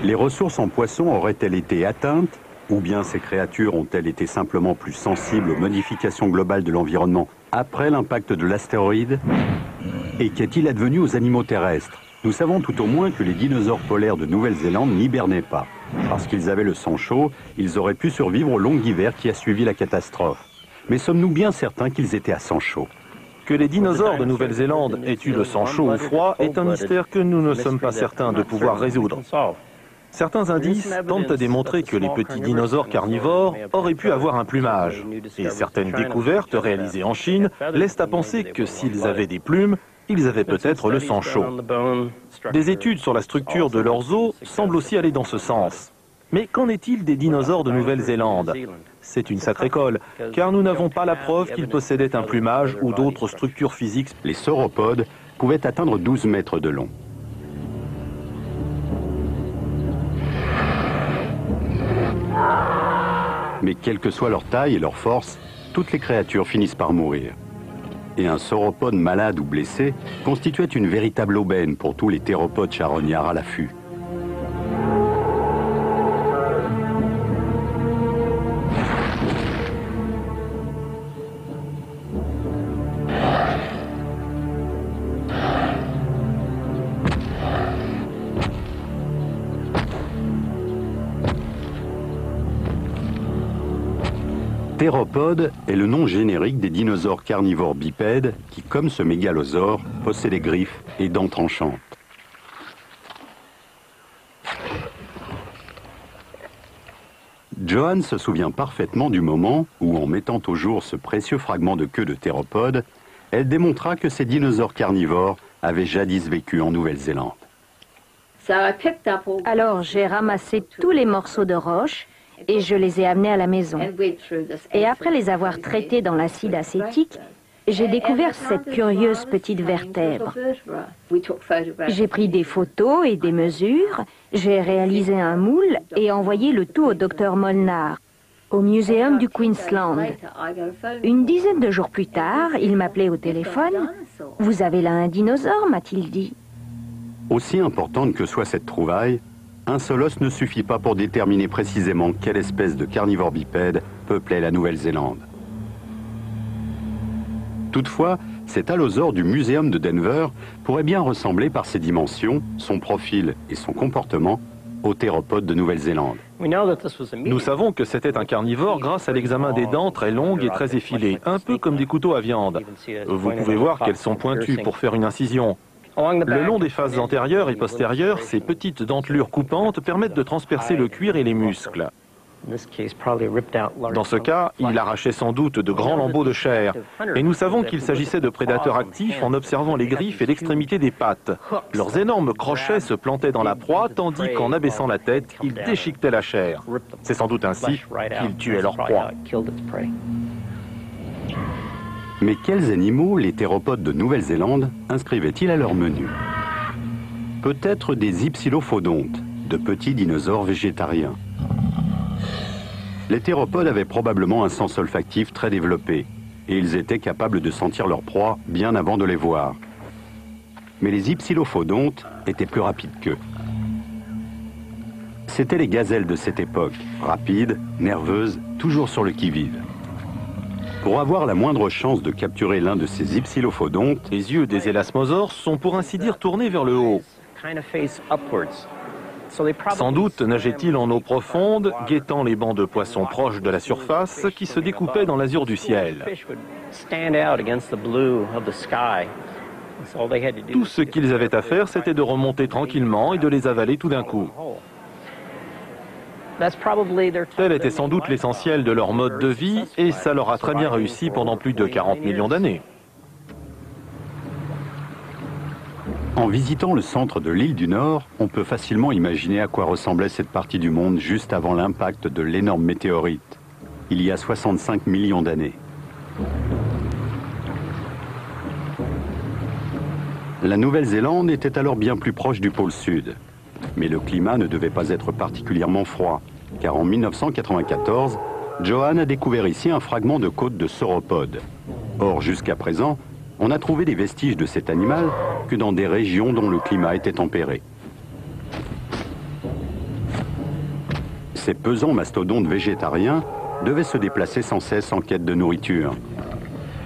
Les ressources en poissons auraient-elles été atteintes, ou bien ces créatures ont-elles été simplement plus sensibles aux modifications globales de l'environnement après l'impact de l'astéroïde? Et qu'est-il advenu aux animaux terrestres? Nous savons tout au moins que les dinosaures polaires de Nouvelle-Zélande n'hibernaient pas. Parce qu'ils avaient le sang chaud, ils auraient pu survivre au long hiver qui a suivi la catastrophe. Mais sommes-nous bien certains qu'ils étaient à sang chaud? Que les dinosaures de Nouvelle-Zélande aient eu le sang chaud ou froid est un mystère que nous ne sommes pas certains de pouvoir résoudre. Certains indices tentent à démontrer que les petits dinosaures carnivores auraient pu avoir un plumage. Et certaines découvertes réalisées en Chine laissent à penser que s'ils avaient des plumes, ils avaient peut-être le sang chaud. Des études sur la structure de leurs os semblent aussi aller dans ce sens. Mais qu'en est-il des dinosaures de Nouvelle-Zélande? C'est une sacrée colle, car nous n'avons pas la preuve qu'ils possédaient un plumage ou d'autres structures physiques. Les sauropodes pouvaient atteindre 12 mètres de long. Mais quelle que soit leur taille et leur force, toutes les créatures finissent par mourir. Et un sauropode malade ou blessé constituait une véritable aubaine pour tous les théropodes charognards à l'affût. Théropode est le nom générique des dinosaures carnivores bipèdes qui, comme ce mégalosaure, possédaient griffes et dents tranchantes. Johan se souvient parfaitement du moment où, en mettant au jour ce précieux fragment de queue de théropode, elle démontra que ces dinosaures carnivores avaient jadis vécu en Nouvelle-Zélande. Alors j'ai ramassé tous les morceaux de roche et je les ai amenés à la maison. Et après les avoir traités dans l'acide acétique, j'ai découvert cette curieuse petite vertèbre. J'ai pris des photos et des mesures, j'ai réalisé un moule et envoyé le tout au docteur Molnar, au Muséum du Queensland. Une dizaine de jours plus tard, il m'appelait au téléphone. « Vous avez là un dinosaure ?» m'a-t-il dit. Aussi importante que soit cette trouvaille, un seul os ne suffit pas pour déterminer précisément quelle espèce de carnivore bipède peuplait la Nouvelle-Zélande. Toutefois, cet allosaure du Muséum de Denver pourrait bien ressembler par ses dimensions, son profil et son comportement au théropode de Nouvelle-Zélande. Nous savons que c'était un carnivore grâce à l'examen des dents très longues et très effilées, un peu comme des couteaux à viande. Vous pouvez voir qu'elles sont pointues pour faire une incision. Le long des faces antérieures et postérieures, ces petites dentelures coupantes permettent de transpercer le cuir et les muscles. Dans ce cas, il arrachait sans doute de grands lambeaux de chair. Et nous savons qu'il s'agissait de prédateurs actifs en observant les griffes et l'extrémité des pattes. Leurs énormes crochets se plantaient dans la proie, tandis qu'en abaissant la tête, ils déchiquetaient la chair. C'est sans doute ainsi qu'ils tuaient leur proie. Mais quels animaux les théropodes de Nouvelle-Zélande inscrivaient-ils à leur menu? Peut-être des hypsilophodontes, de petits dinosaures végétariens. Les théropodes avaient probablement un sens olfactif très développé, et ils étaient capables de sentir leur proie bien avant de les voir. Mais les hypsilophodontes étaient plus rapides qu'eux. C'étaient les gazelles de cette époque, rapides, nerveuses, toujours sur le qui-vive. Pour avoir la moindre chance de capturer l'un de ces hypsilophodontes, Les yeux des élasmosaures sont pour ainsi dire tournés vers le haut. Sans doute nageait-il en eau profonde, guettant les bancs de poissons proches de la surface qui se découpaient dans l'azur du ciel. Tout ce qu'ils avaient à faire, c'était de remonter tranquillement et de les avaler tout d'un coup. Tel était sans doute l'essentiel de leur mode de vie et ça leur a très bien réussi pendant plus de 40 millions d'années. en visitant le centre de l'île du Nord, on peut facilement imaginer à quoi ressemblait cette partie du monde juste avant l'impact de l'énorme météorite, il y a 65 millions d'années. La Nouvelle-Zélande était alors bien plus proche du pôle Sud. Mais le climat ne devait pas être particulièrement froid, car en 1994, Johan a découvert ici un fragment de côte de sauropode. Or, jusqu'à présent, on n'a trouvé des vestiges de cet animal que dans des régions dont le climat était tempéré. Ces pesants mastodontes végétariens devaient se déplacer sans cesse en quête de nourriture.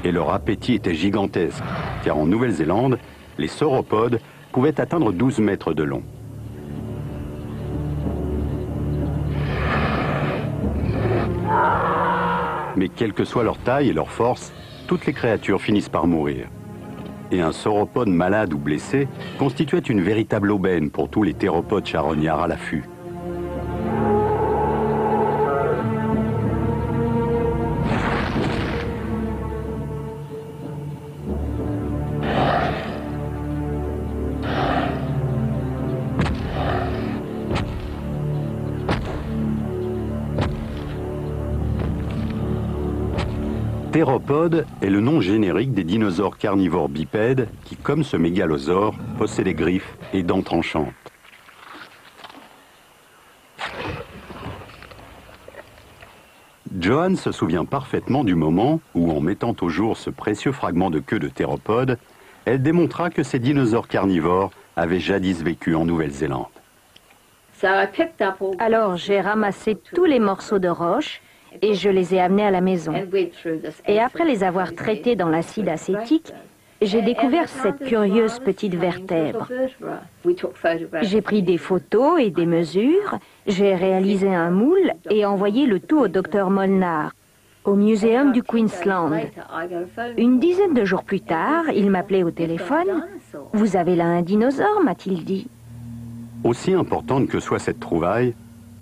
Et leur appétit était gigantesque, car en Nouvelle-Zélande, les sauropodes pouvaient atteindre 12 mètres de long. Mais quelle que soit leur taille et leur force, toutes les créatures finissent par mourir. Et un sauropode malade ou blessé constituait une véritable aubaine pour tous les théropodes charognards à l'affût. Théropode est le nom générique des dinosaures carnivores bipèdes qui, comme ce mégalosaure, possédaient griffes et dents tranchantes. Johan se souvient parfaitement du moment où, en mettant au jour ce précieux fragment de queue de théropode, elle démontra que ces dinosaures carnivores avaient jadis vécu en Nouvelle-Zélande. Alors j'ai ramassé tous les morceaux de roche et je les ai amenés à la maison. Et après les avoir traités dans l'acide acétique, j'ai découvert cette curieuse petite vertèbre. J'ai pris des photos et des mesures, j'ai réalisé un moule et envoyé le tout au docteur Molnar, au Muséum du Queensland. Une dizaine de jours plus tard, il m'appelait au téléphone. « Vous avez là un dinosaure ?» m'a-t-il dit. Aussi importante que soit cette trouvaille,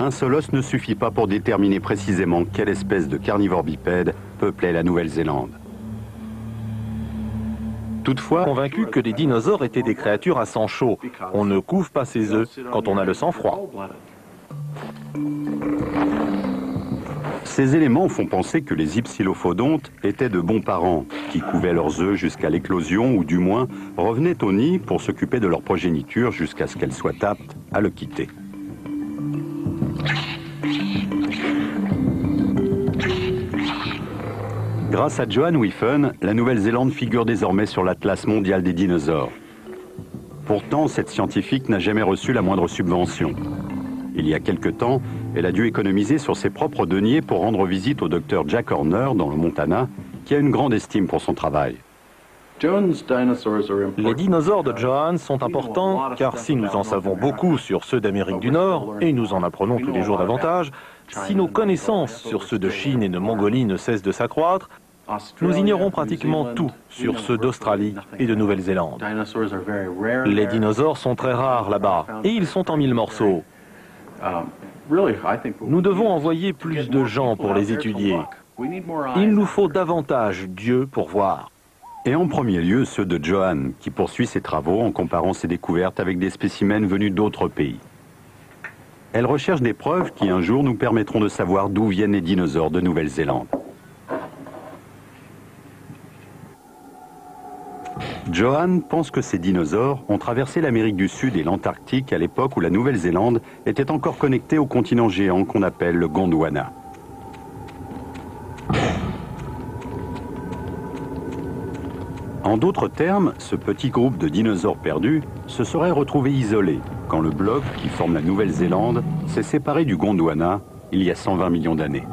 un seul os ne suffit pas pour déterminer précisément quelle espèce de carnivore bipède peuplait la Nouvelle-Zélande. Toutefois, Convaincu que les dinosaures étaient des créatures à sang chaud. On ne couve pas ses œufs quand on a le sang froid. ces éléments font penser que les hypsilophodontes étaient de bons parents, qui couvaient leurs œufs jusqu'à l'éclosion ou du moins revenaient au nid pour s'occuper de leur progéniture jusqu'à ce qu'elle soit apte à le quitter. Grâce à Johan Whiffen, la Nouvelle-Zélande figure désormais sur l'Atlas mondial des dinosaures. Pourtant, cette scientifique n'a jamais reçu la moindre subvention. Il y a quelque temps, elle a dû économiser sur ses propres deniers pour rendre visite au docteur Jack Horner dans le Montana, qui a une grande estime pour son travail. Les dinosaures de Johan sont importants car si nous en savons beaucoup sur ceux d'Amérique du Nord, et nous en apprenons tous les jours davantage, si nos connaissances sur ceux de Chine et de Mongolie ne cessent de s'accroître, nous ignorons pratiquement tout sur ceux d'Australie et de Nouvelle-Zélande. Les dinosaures sont très rares là-bas et ils sont en 1000 morceaux. Nous devons envoyer plus de gens pour les étudier. Il nous faut davantage d'yeux pour voir. Et en premier lieu, ceux de Johan, qui poursuit ses travaux en comparant ses découvertes avec des spécimens venus d'autres pays. Elle recherche des preuves qui, un jour, nous permettront de savoir d'où viennent les dinosaures de Nouvelle-Zélande. Johan pense que ces dinosaures ont traversé l'Amérique du Sud et l'Antarctique à l'époque où la Nouvelle-Zélande était encore connectée au continent géant qu'on appelle le Gondwana. En d'autres termes, ce petit groupe de dinosaures perdus se serait retrouvé isolé quand le bloc qui forme la Nouvelle-Zélande s'est séparé du Gondwana il y a 120 millions d'années.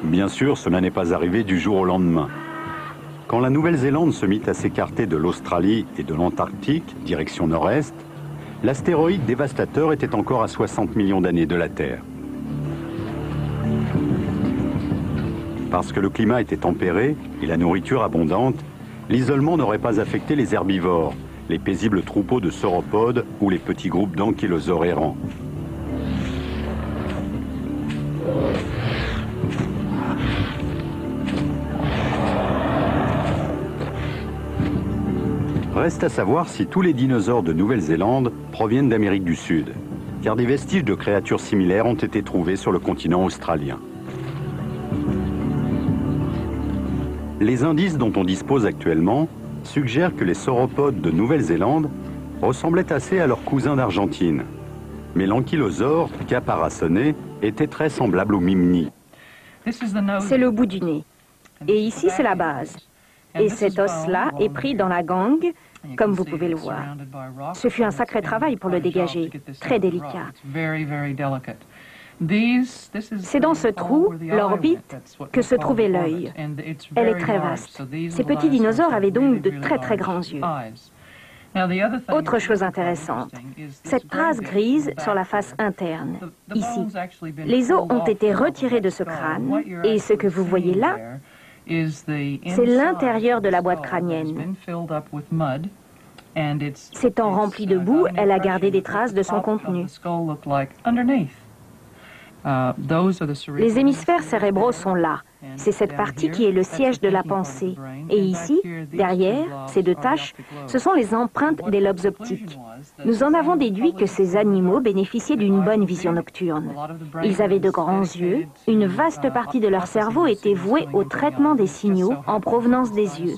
Bien sûr, cela n'est pas arrivé du jour au lendemain. Quand la Nouvelle-Zélande se mit à s'écarter de l'Australie et de l'Antarctique, direction nord-est, l'astéroïde dévastateur était encore à 60 millions d'années de la Terre. Parce que le climat était tempéré et la nourriture abondante, l'isolement n'aurait pas affecté les herbivores, les paisibles troupeaux de sauropodes ou les petits groupes d'ankylosaures errants. Reste à savoir si tous les dinosaures de Nouvelle-Zélande proviennent d'Amérique du Sud, car des vestiges de créatures similaires ont été trouvés sur le continent australien. Les indices dont on dispose actuellement suggèrent que les sauropodes de Nouvelle-Zélande ressemblaient assez à leurs cousins d'Argentine. Mais l'ankylosaure, caparaçonné, était très semblable au mimni. C'est le bout du nez. Et ici, c'est la base. Et cet os-là est pris dans la gangue, comme vous pouvez le voir. Ce fut un sacré travail pour le dégager, très délicat. C'est dans ce trou, l'orbite, que se trouvait l'œil. Elle est très vaste. Ces petits dinosaures avaient donc de très très grands yeux. Autre chose intéressante, cette trace grise sur la face interne, ici. Les os ont été retirés de ce crâne, et ce que vous voyez là, c'est l'intérieur de la boîte crânienne. S'étant remplie de boue, elle a gardé des traces de son contenu. Les hémisphères cérébraux sont là. C'est cette partie qui est le siège de la pensée. Et ici, derrière, ces deux taches, ce sont les empreintes des lobes optiques. Nous en avons déduit que ces animaux bénéficiaient d'une bonne vision nocturne. Ils avaient de grands yeux, une vaste partie de leur cerveau était vouée au traitement des signaux en provenance des yeux.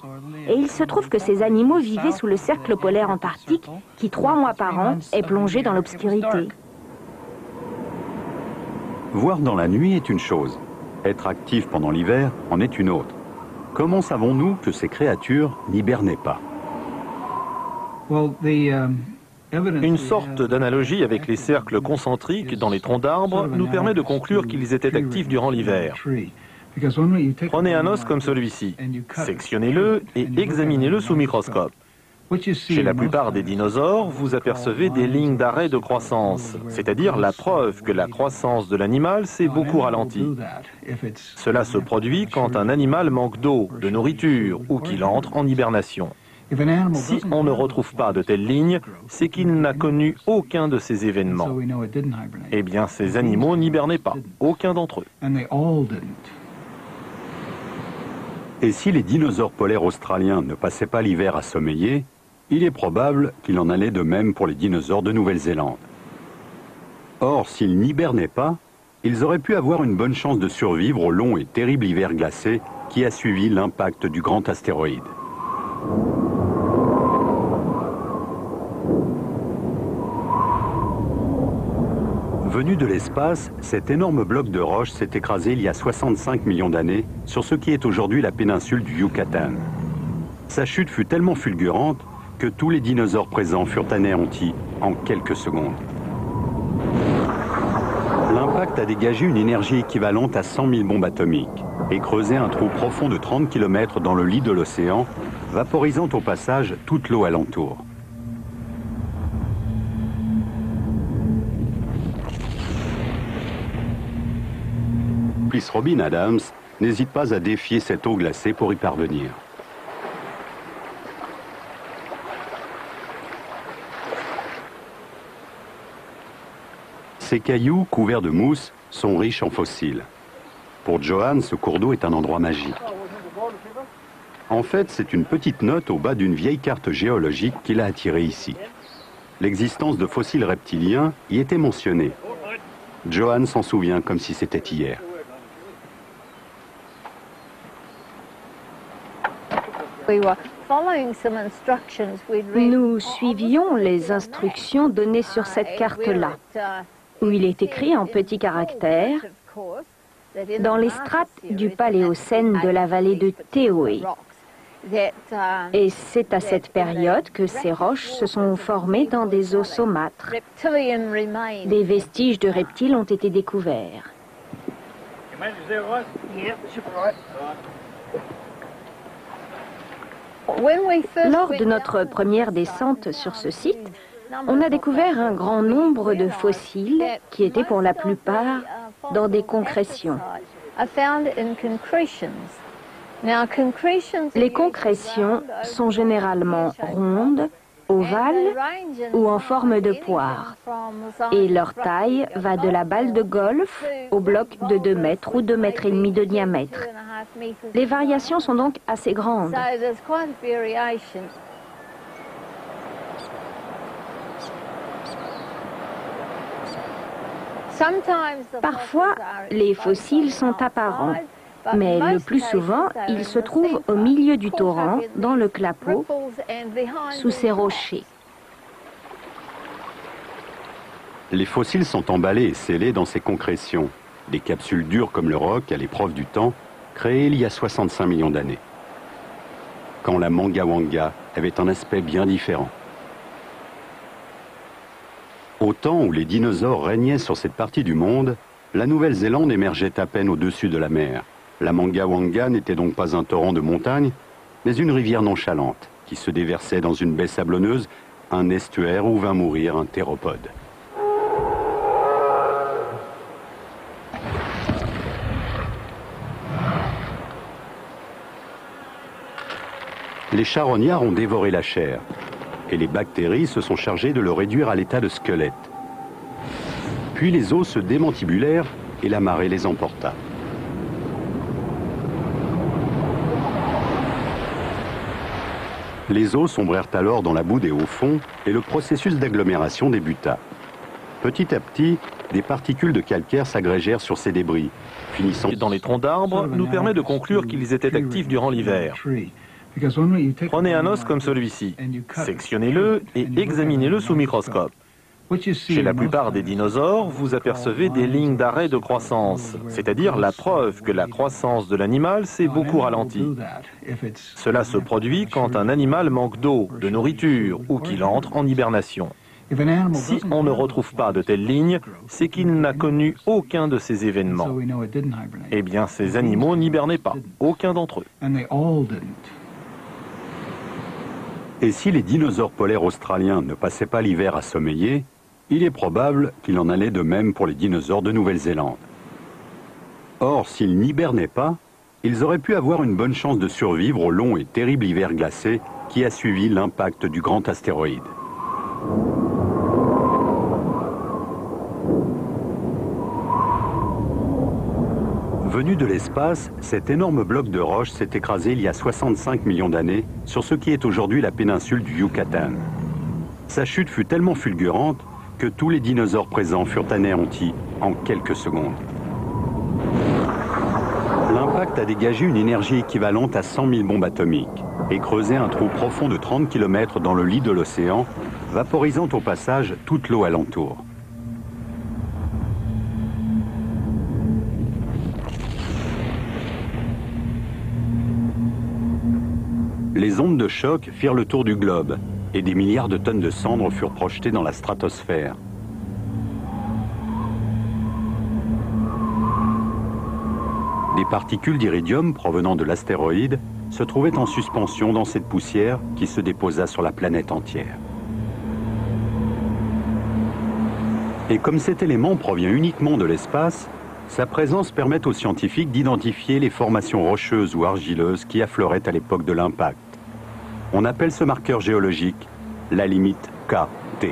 Et il se trouve que ces animaux vivaient sous le cercle polaire antarctique qui, 3 mois par an, est plongé dans l'obscurité. Voir dans la nuit est une chose, être actif pendant l'hiver en est une autre. Comment savons-nous que ces créatures n'hibernaient pas? Une sorte d'analogie avec les cercles concentriques dans les troncs d'arbres nous permet de conclure qu'ils étaient actifs durant l'hiver. Prenez un os comme celui-ci, sectionnez-le et examinez-le sous microscope. Chez la plupart des dinosaures, vous apercevez des lignes d'arrêt de croissance, c'est-à-dire la preuve que la croissance de l'animal s'est beaucoup ralentie. Cela se produit quand un animal manque d'eau, de nourriture ou qu'il entre en hibernation. Si on ne retrouve pas de telles lignes, c'est qu'il n'a connu aucun de ces événements. Eh bien, ces animaux n'hibernaient pas, aucun d'entre eux. Et si les dinosaures polaires australiens ne passaient pas l'hiver à sommeiller, il est probable qu'il en allait de même pour les dinosaures de Nouvelle-Zélande. Or, s'ils n'hibernaient pas, ils auraient pu avoir une bonne chance de survivre au long et terrible hiver glacé qui a suivi l'impact du grand astéroïde. Venu de l'espace, cet énorme bloc de roche s'est écrasé il y a 65 millions d'années sur ce qui est aujourd'hui la péninsule du Yucatan. Sa chute fut tellement fulgurante que tous les dinosaures présents furent anéantis en quelques secondes. L'impact a dégagé une énergie équivalente à 100 000 bombes atomiques et creusé un trou profond de 30 km dans le lit de l'océan, vaporisant au passage toute l'eau alentour. Robin Adams n'hésite pas à défier cette eau glacée pour y parvenir. Ces cailloux, couverts de mousse, sont riches en fossiles. Pour Johan, ce cours d'eau est un endroit magique. En fait, c'est une petite note au bas d'une vieille carte géologique qui l'a attiré ici. L'existence de fossiles reptiliens y était mentionnée. Johan s'en souvient comme si c'était hier. Nous suivions les instructions données sur cette carte-là, où il est écrit en petits caractères dans les strates du Paléocène de la vallée de Teoé. Et c'est à cette période que ces roches se sont formées dans des os saumâtres. Des vestiges de reptiles ont été découverts. Lors de notre première descente sur ce site, on a découvert un grand nombre de fossiles qui étaient pour la plupart dans des concrétions. Les concrétions sont généralement rondes, ovales ou en forme de poire. Et leur taille va de la balle de golf au bloc de 2 mètres ou 2,5 mètres de diamètre. Les variations sont donc assez grandes. Parfois, les fossiles sont apparents, mais le plus souvent, ils se trouvent au milieu du torrent, dans le clapot, sous ces rochers. Les fossiles sont emballés et scellés dans ces concrétions, des capsules dures comme le roc à l'épreuve du temps, créées il y a 65 millions d'années, quand la Mangawanga avait un aspect bien différent. Au temps où les dinosaures régnaient sur cette partie du monde, la Nouvelle-Zélande émergeait à peine au-dessus de la mer. La Mangawanga n'était donc pas un torrent de montagne, mais une rivière nonchalante qui se déversait dans une baie sablonneuse, un estuaire où vint mourir un théropode. Les charognards ont dévoré la chair, et les bactéries se sont chargées de le réduire à l'état de squelette. Puis les os se démantibulèrent et la marée les emporta. Les os sombrèrent alors dans la boue des hauts fonds et le processus d'agglomération débuta. Petit à petit, des particules de calcaire s'agrégèrent sur ces débris, finissant Dans les troncs d'arbres nous permet de conclure qu'ils étaient actifs durant l'hiver. Prenez un os comme celui-ci, sectionnez-le et examinez-le sous microscope. Chez la plupart des dinosaures, vous apercevez des lignes d'arrêt de croissance, c'est-à-dire la preuve que la croissance de l'animal s'est beaucoup ralentie. Cela se produit quand un animal manque d'eau, de nourriture ou qu'il entre en hibernation. Si on ne retrouve pas de telles lignes, c'est qu'il n'a connu aucun de ces événements. Eh bien, ces animaux n'hibernaient pas, aucun d'entre eux. Et si les dinosaures polaires australiens ne passaient pas l'hiver à sommeiller, il est probable qu'il en allait de même pour les dinosaures de Nouvelle-Zélande. Or, s'ils n'hibernaient pas, ils auraient pu avoir une bonne chance de survivre au long et terrible hiver glacé qui a suivi l'impact du grand astéroïde. Venu de l'espace, cet énorme bloc de roche s'est écrasé il y a 65 millions d'années sur ce qui est aujourd'hui la péninsule du Yucatan. Sa chute fut tellement fulgurante que tous les dinosaures présents furent anéantis en quelques secondes. L'impact a dégagé une énergie équivalente à 100 000 bombes atomiques et creusé un trou profond de 30 km dans le lit de l'océan, vaporisant au passage toute l'eau alentour. Les ondes de choc firent le tour du globe et des milliards de tonnes de cendres furent projetées dans la stratosphère. Des particules d'iridium provenant de l'astéroïde se trouvaient en suspension dans cette poussière qui se déposa sur la planète entière. Et comme cet élément provient uniquement de l'espace, sa présence permet aux scientifiques d'identifier les formations rocheuses ou argileuses qui affleuraient à l'époque de l'impact. On appelle ce marqueur géologique la limite KT.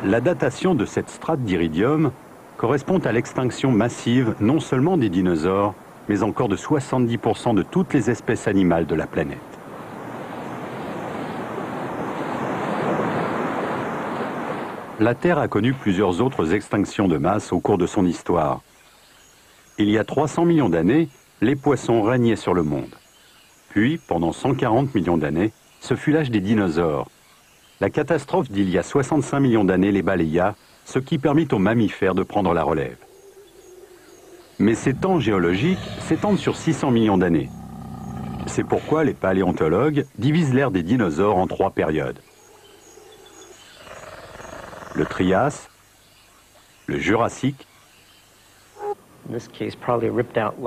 La datation de cette strate d'iridium correspond à l'extinction massive non seulement des dinosaures, mais encore de 70% de toutes les espèces animales de la planète. La Terre a connu plusieurs autres extinctions de masse au cours de son histoire. Il y a 300 millions d'années, les poissons régnaient sur le monde. Puis, pendant 140 millions d'années, ce fut l'âge des dinosaures. La catastrophe d'il y a 65 millions d'années les balaya, ce qui permit aux mammifères de prendre la relève. Mais ces temps géologiques s'étendent sur 600 millions d'années. C'est pourquoi les paléontologues divisent l'ère des dinosaures en 3 périodes. Le Trias, le Jurassique.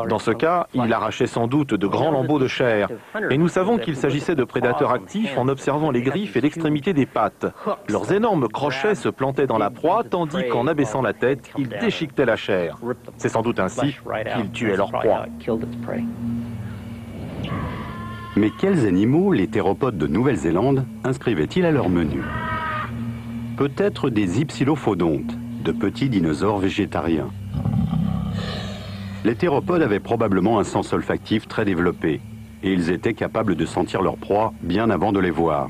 Dans ce cas, il arrachait sans doute de grands lambeaux de chair. Et nous savons qu'il s'agissait de prédateurs actifs en observant les griffes et l'extrémité des pattes. Leurs énormes crochets se plantaient dans la proie, tandis qu'en abaissant la tête, ils déchiquetaient la chair. C'est sans doute ainsi qu'ils tuaient leur proie. Mais quels animaux les théropodes de Nouvelle-Zélande inscrivaient-ils à leur menu? Peut-être des hypsilophodontes, de petits dinosaures végétariens. Les théropodes avaient probablement un sens olfactif très développé, et ils étaient capables de sentir leur proie bien avant de les voir.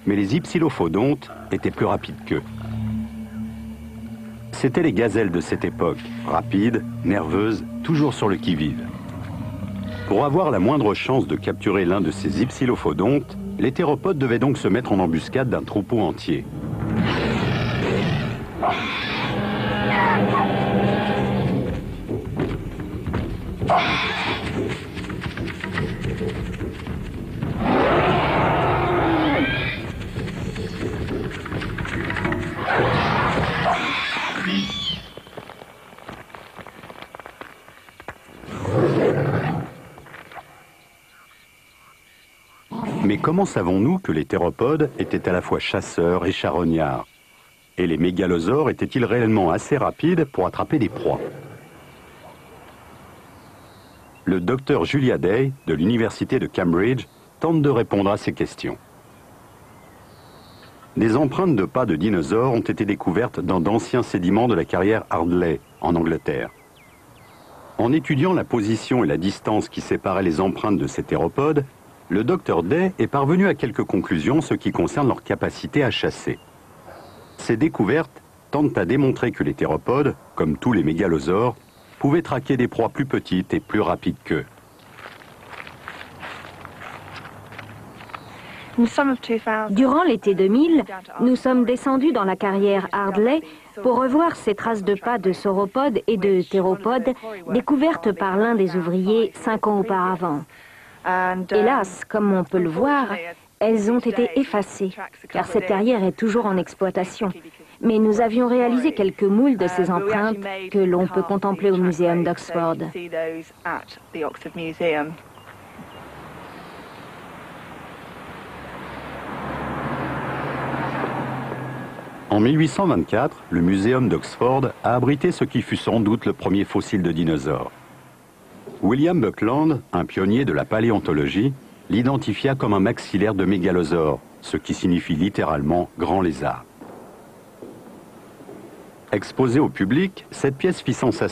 Mais les hypsilophodontes étaient plus rapides qu'eux. C'étaient les gazelles de cette époque, rapides, nerveuses, toujours sur le qui-vive. Pour avoir la moindre chance de capturer l'un de ces hypsilophodontes, les théropodes devaient donc se mettre en embuscade d'un troupeau entier. Mais comment savons-nous que les théropodes étaient à la fois chasseurs et charognards? Et les mégalosaures étaient-ils réellement assez rapides pour attraper des proies? Le docteur Julia Day, de l'université de Cambridge, tente de répondre à ces questions. Des empreintes de pas de dinosaures ont été découvertes dans d'anciens sédiments de la carrière Ardley, en Angleterre. En étudiant la position et la distance qui séparaient les empreintes de ces théropodes, le docteur Day est parvenu à quelques conclusions en ce qui concerne leur capacité à chasser. Ces découvertes tendent à démontrer que les théropodes, comme tous les mégalosaures, pouvaient traquer des proies plus petites et plus rapides qu'eux. Durant l'été 2000, nous sommes descendus dans la carrière Ardley pour revoir ces traces de pas de sauropodes et de théropodes découvertes par l'un des ouvriers 5 ans auparavant. Hélas, comme on peut le voir, elles ont été effacées, car cette carrière est toujours en exploitation. Mais nous avions réalisé quelques moules de ces empreintes que l'on peut contempler au muséum d'Oxford. En 1824, le muséum d'Oxford a abrité ce qui fut sans doute le premier fossile de dinosaure. William Buckland, un pionnier de la paléontologie, l'identifia comme un maxillaire de mégalosaure, ce qui signifie littéralement grand lézard. Exposée au public, cette pièce fit sensation.